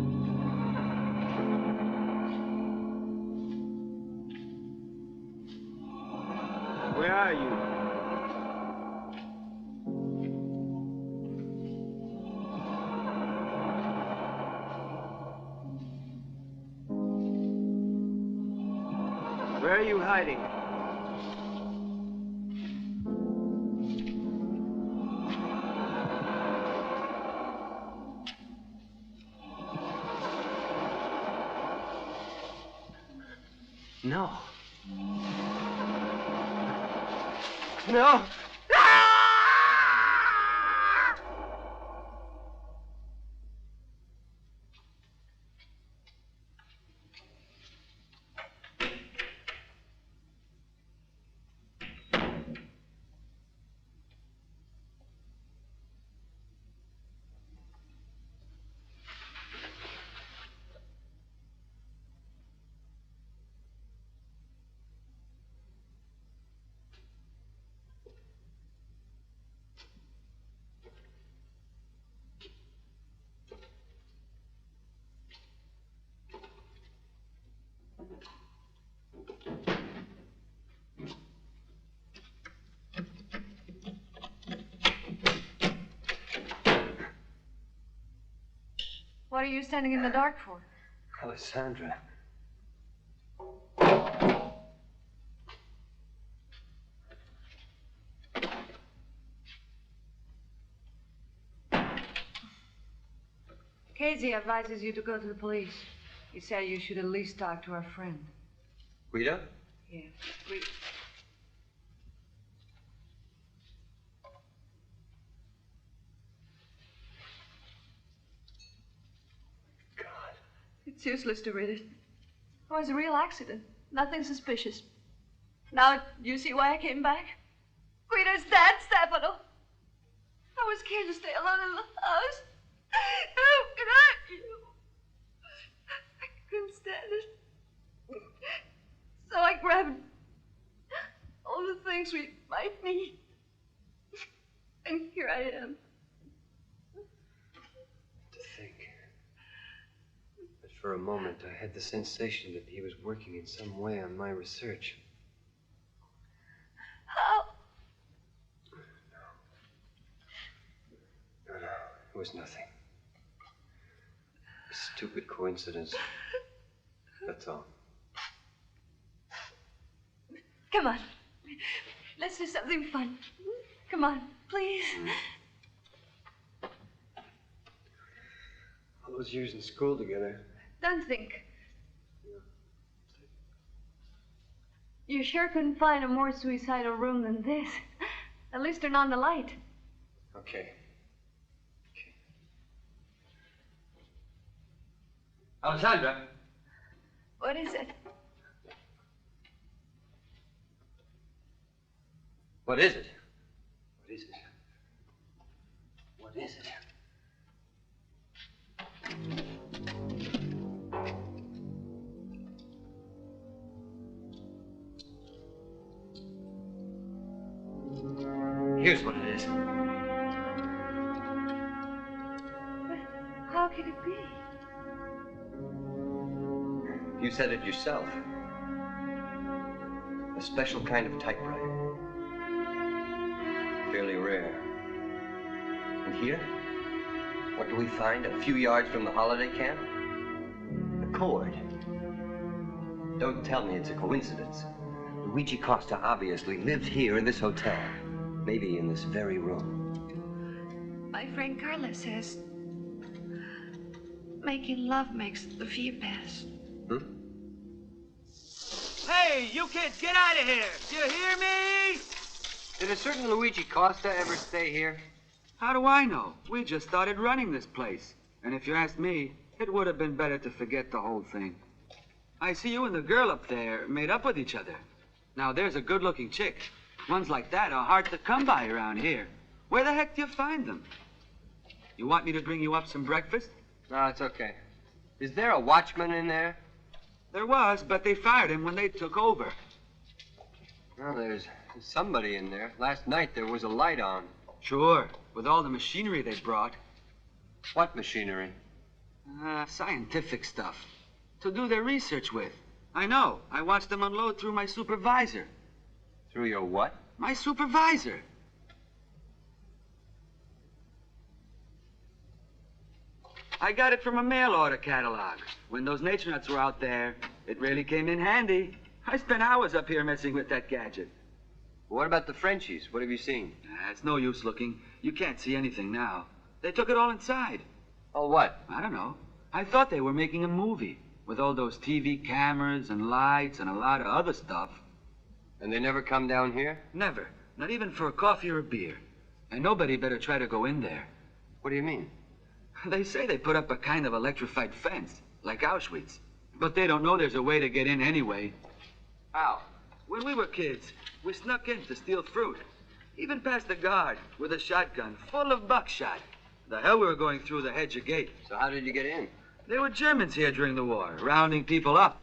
Where are you? Where are you hiding? No. No. What are you standing in the dark for? Alessandra. Casey advises you to go to the police. He said you should at least talk to our friend. Guido? Yeah. It's useless to read it. It was a real accident. Nothing suspicious. Now, you see why I came back? Guido's dead, Stefano. I was scared to stay alone in the house. How could I couldn't stand it. So I grabbed all the things we might need. And here I am. To think that for a moment I had the sensation that he was working in some way on my research. How? No, it was nothing. A stupid coincidence. That's all. Come on. Let's do something fun. Come on, please. All those years in school together. Don't think. You sure couldn't find a more suicidal room than this. At least turn on the light. Okay. Alessandra. What is it? What is it? What is it? What is it? Here's what it is. How could it be? You said it yourself. A special kind of typewriter. Fairly rare. And here, what do we find a few yards from the holiday camp? A cord. Don't tell me it's a coincidence. The Luigi Costa obviously lived here in this hotel. Maybe in this very room. My friend Carla says making love makes the fear pass. Hey, you kids, get out of here! Do you hear me? Did a certain Luigi Costa ever stay here? How do I know? We just started running this place. And if you ask me, it would have been better to forget the whole thing. I see you and the girl up there made up with each other. Now, there's a good-looking chick. Ones like that are hard to come by around here. Where the heck do you find them? You want me to bring you up some breakfast? No, it's okay. Is there a watchman in there? There was, but they fired him when they took over. Well, there's somebody in there. Last night there was a light on. Sure, with all the machinery they brought. What machinery? Scientific stuff. To do their research with. I know. I watched them unload through my supervisor. Through your what? My supervisor. I got it from a mail order catalog. When those nature nuts were out there, it really came in handy. I spent hours up here messing with that gadget. What about the Frenchies? What have you seen? It's no use looking. You can't see anything now. They took it all inside. Oh, what? I don't know. I thought they were making a movie with all those TV cameras and lights and a lot of other stuff. And they never come down here? Never. Not even for a coffee or a beer. And nobody better try to go in there. What do you mean? They say they put up a kind of electrified fence, like Auschwitz. But they don't know there's a way to get in anyway. How? When we were kids, we snuck in to steal fruit. Even past the guard with a shotgun full of buckshot. The hell we were going through the hedge or gate. So how did you get in? There were Germans here during the war, rounding people up.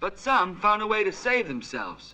But some found a way to save themselves.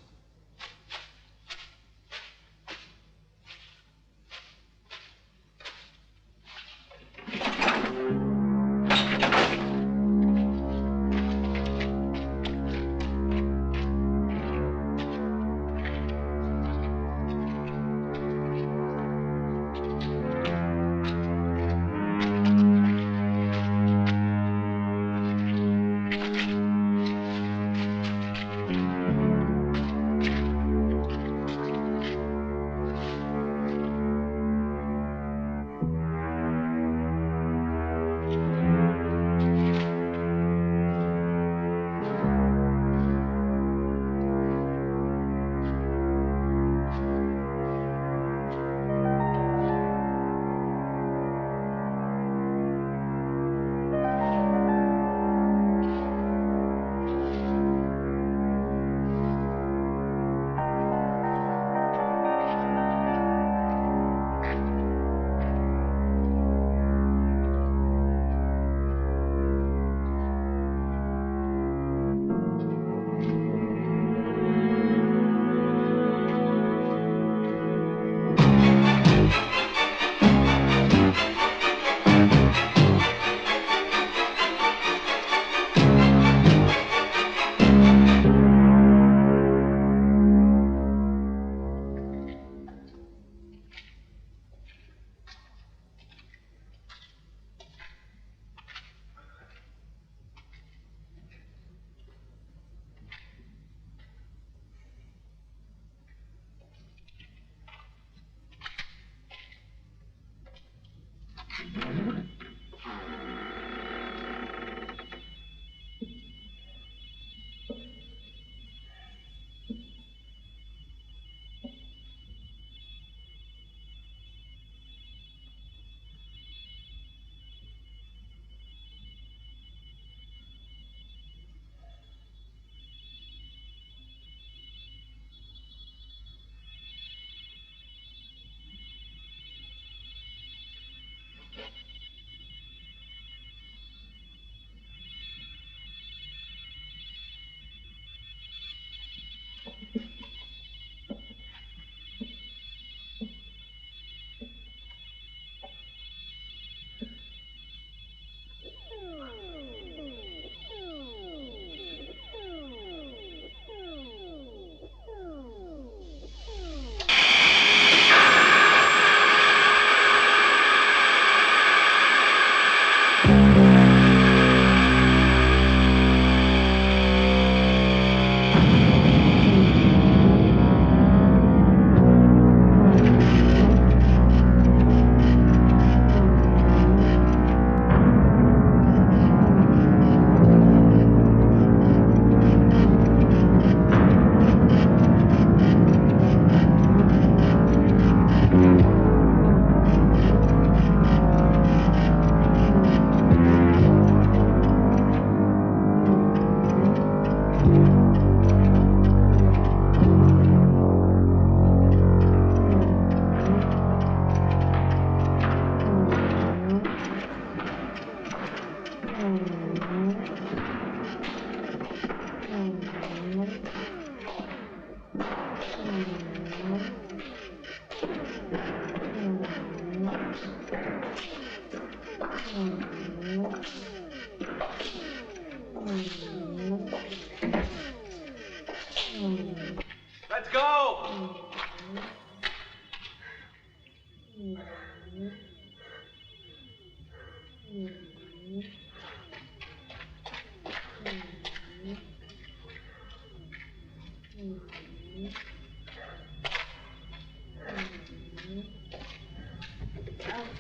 Let's go!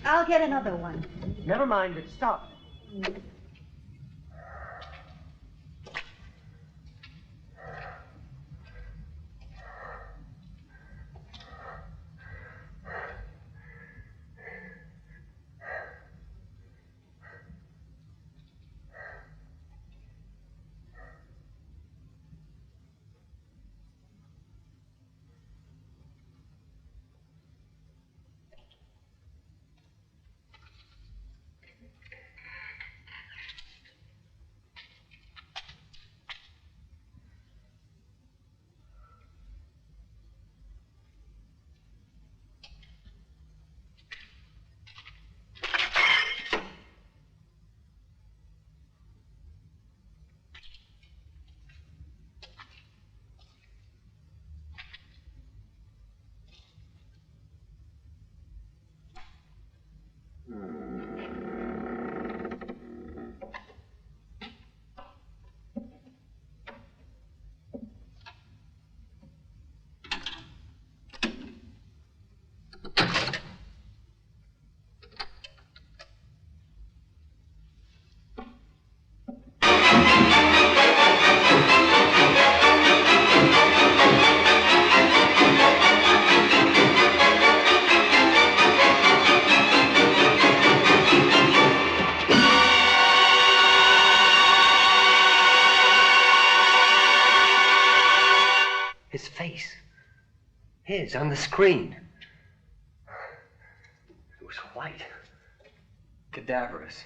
I'll get another one. Never mind it. Stop. His face. His on the screen. It was white. Cadaverous.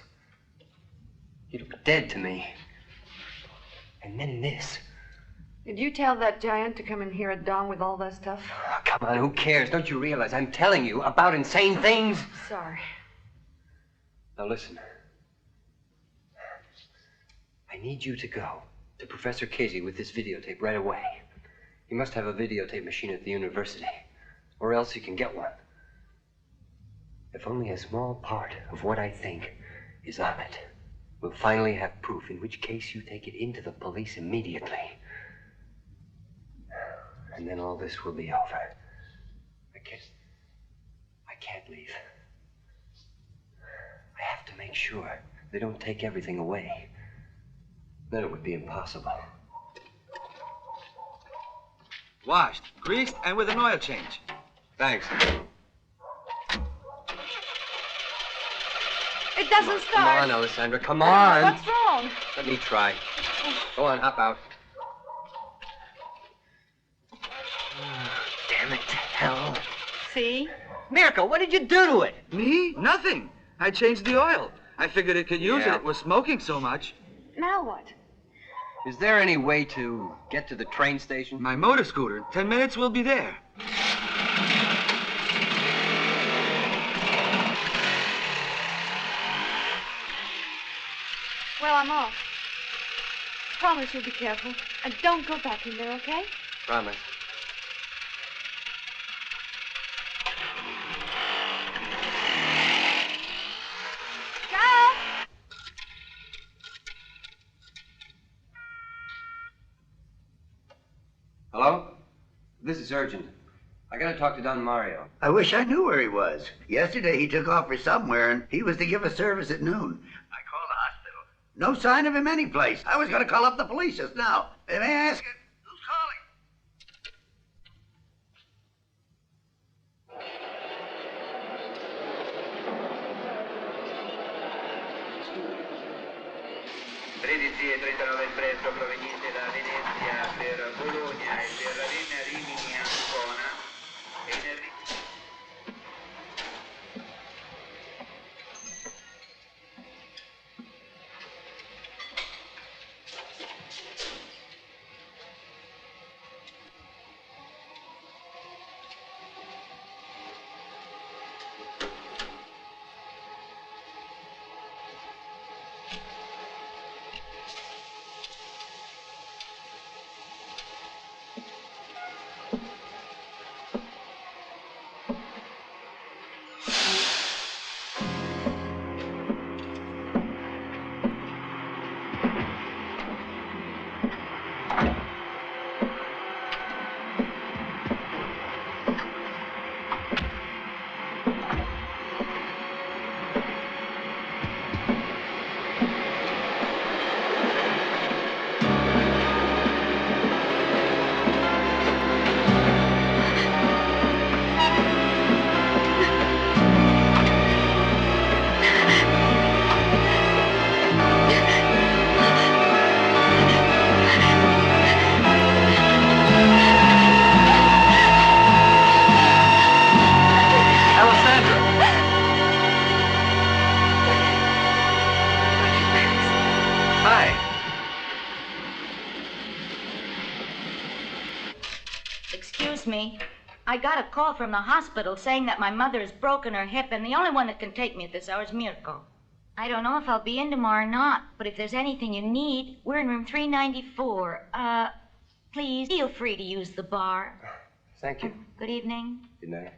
He looked dead to me. And then this. Did you tell that giant to come in here at dawn with all that stuff? Oh, come on, who cares? Don't you realize I'm telling you about insane things? Sorry. Now listen. I need you to go to Professor Casey with this videotape right away. He must have a videotape machine at the university, or else he can get one. If only a small part of what I think is on it, we'll finally have proof, in which case you take it into the police immediately. And then all this will be over. I can't leave. I have to make sure they don't take everything away. Then it would be impossible. Washed, greased, and with an oil change. Thanks. It doesn't start. Come on, Alessandra, come on. What's wrong? Let me try. Go on, hop out. Damn it to hell. See? Mirko, what did you do to it? Me? Nothing. I changed the oil. I figured it could use Yeah. it. It was smoking so much. Now what? Is there any way to get to the train station? My motor scooter. 10 minutes, we'll be there. Well, I'm off. Promise you'll be careful. And don't go back in there, okay? Promise. Hello? This is urgent. I gotta talk to Don Mario. I wish I knew where he was. Yesterday he took off for somewhere and he was to give a service at noon. I called the hospital. No sign of him anyplace. I was gonna call up the police just now. May I ask who's calling? Tredici e 39 presto proveniente da Venezia per Bologna e per Ravenna, Rimini e Ancona e in arrivo. me. I got a call from the hospital saying that my mother has broken her hip, and the only one that can take me at this hour is Mirko. I don't know if I'll be in tomorrow or not, but if there's anything you need, we're in room 394. Please feel free to use the bar. Thank you. Good evening. Good night.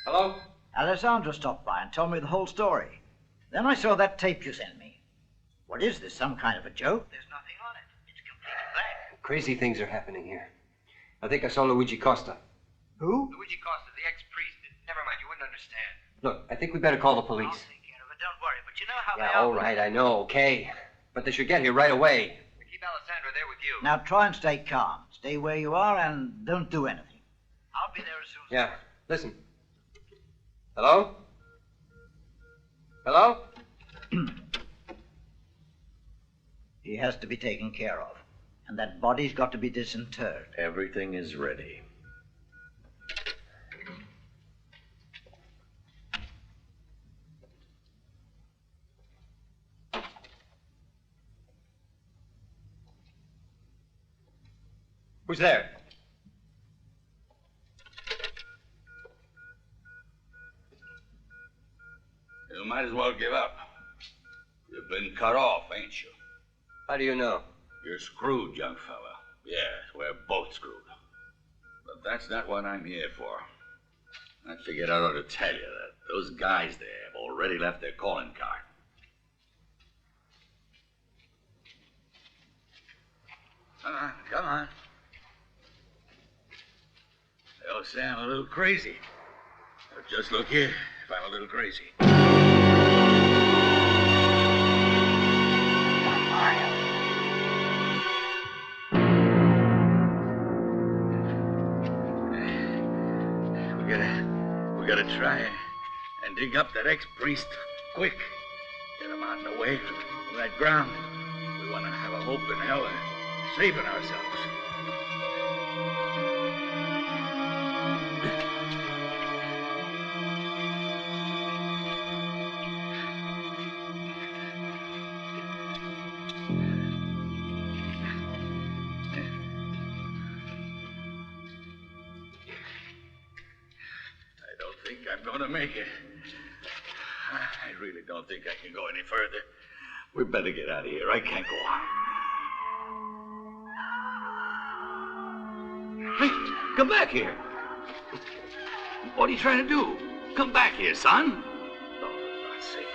Hello? Alessandra stopped by and told me the whole story. Then I saw that tape you sent me. What is this, some kind of a joke? There's nothing on it. It's completely blank. Crazy things are happening here. I think I saw Luigi Costa. Who? Luigi Costa, the ex-priest. Never mind, you wouldn't understand. Look, I think we better call the police. I'll take care of it, don't worry. But you know how Yeah, they are. all right, I know, okay. But they should get here right away. Keep Alessandra there with you. Now try and stay calm. Stay where you are and don't do anything. I'll be there as soon as... Yeah, listen. Hello? Hello? He has to be taken care of. And that body's got to be disinterred. Everything is ready. Who's there? You might as well give up. You've been cut off, ain't you? How do you know? You're screwed, young fella. Yes, we're both screwed. But that's not what I'm here for. I figured I ought to tell you that those guys there have already left their calling card. Come on, come on. They'll say I'm a little crazy. But just look here if I'm a little crazy. We gotta try and dig up that ex-priest quick. Get him out of the way from that ground. We want to have a hope in hell of saving ourselves. I'm gonna make it. I really don't think I can go any further. We better get out of here. I can't go on. Hey, come back here. What are you trying to do? Come back here, son. Oh, for God's sake.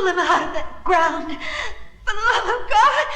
Pull him out of that ground. For the love of God.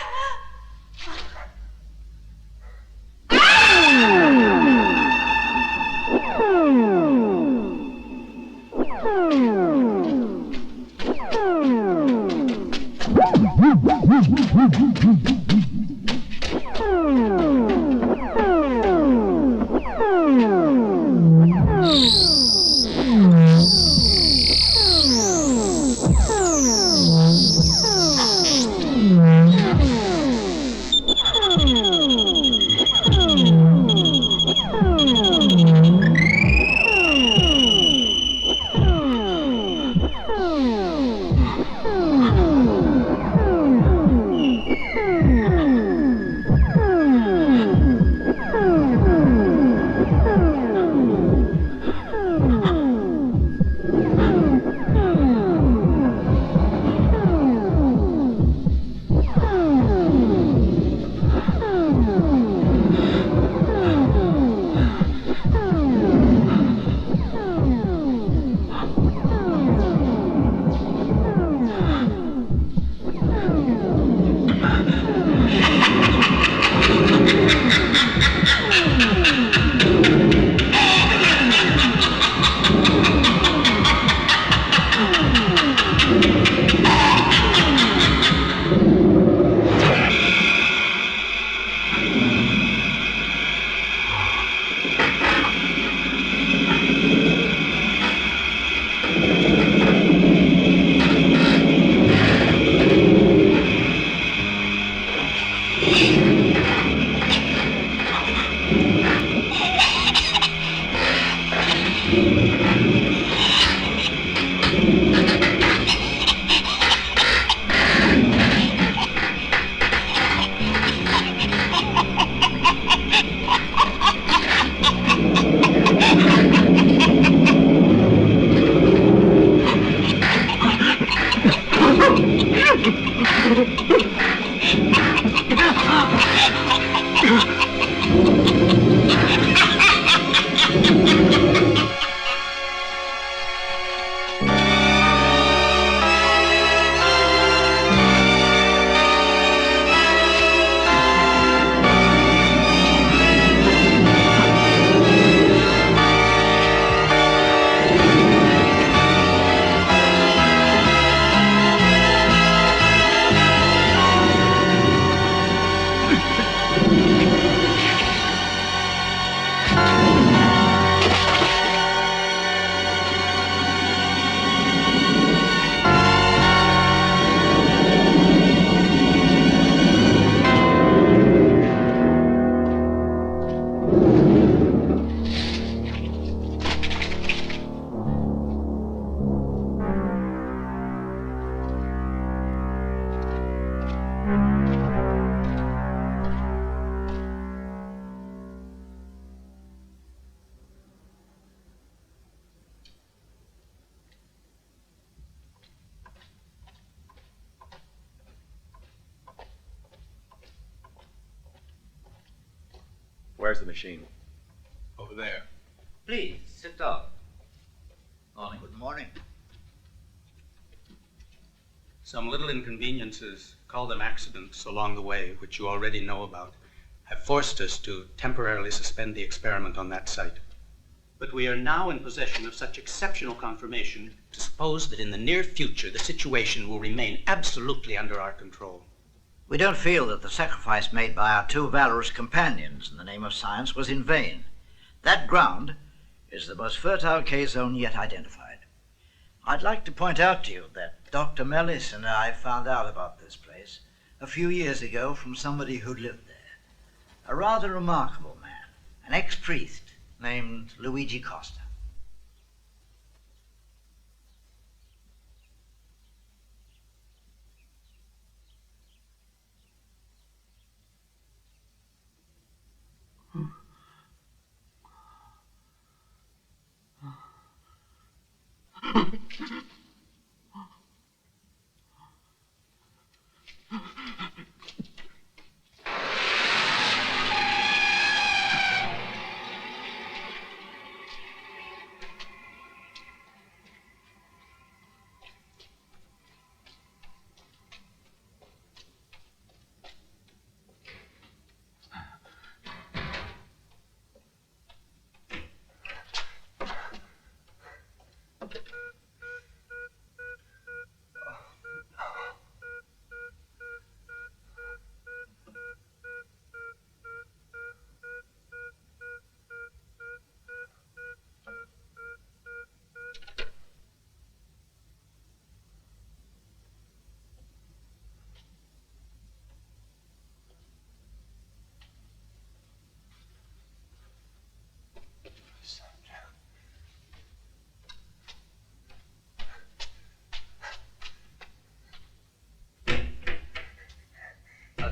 Where's the machine? Over there. Please, sit down. Morning. Good morning. Some little inconveniences, call them accidents, along the way, which you already know about, have forced us to temporarily suspend the experiment on that site. But we are now in possession of such exceptional confirmation to suppose that in the near future the situation will remain absolutely under our control. We don't feel that the sacrifice made by our two valorous companions in the name of science was in vain. That ground is the most fertile K-zone yet identified. I'd like to point out to you that Dr. Mellis and I found out about this place a few years ago from somebody who lived there. A rather remarkable man, an ex-priest named Luigi Costa.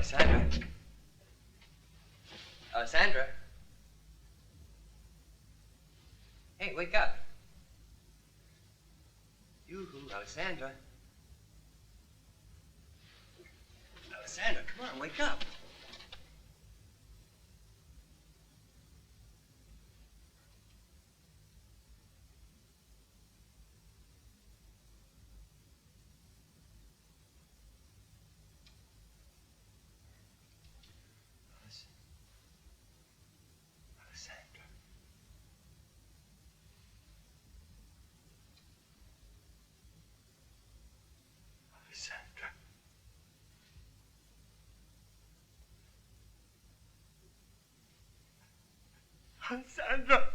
Alessandra? Alessandra? Hey, wake up. Yoo-hoo, Alessandra. Alessandra, come on, wake up. Alessandra. Alessandra. Alessandra. Alessandra!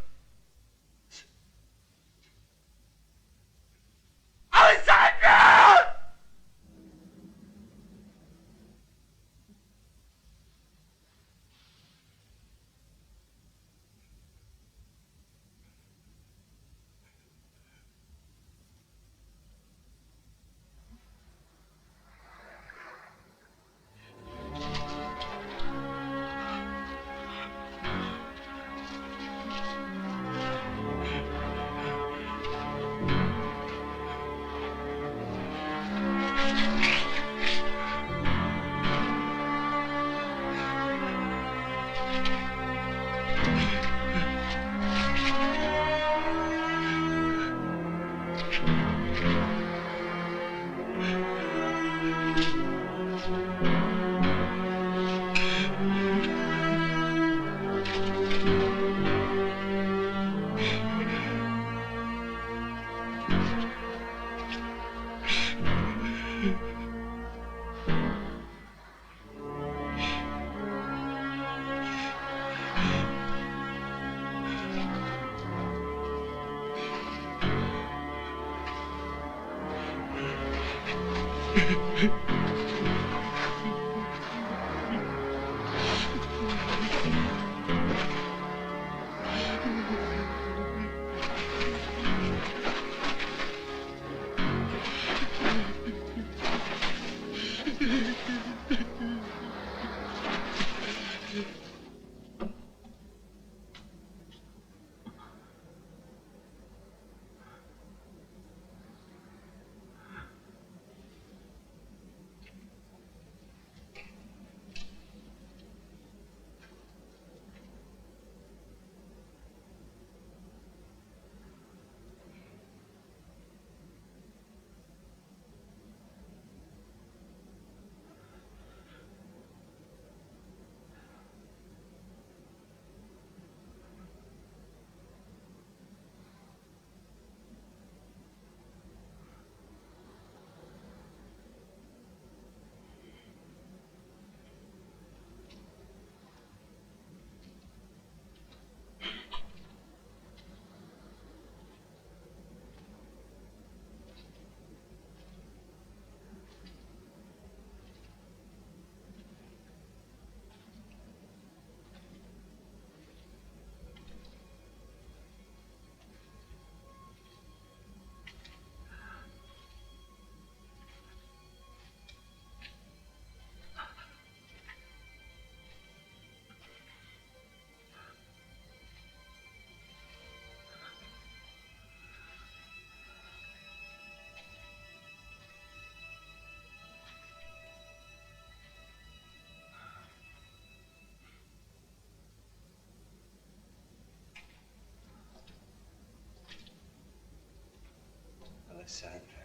Alessandra.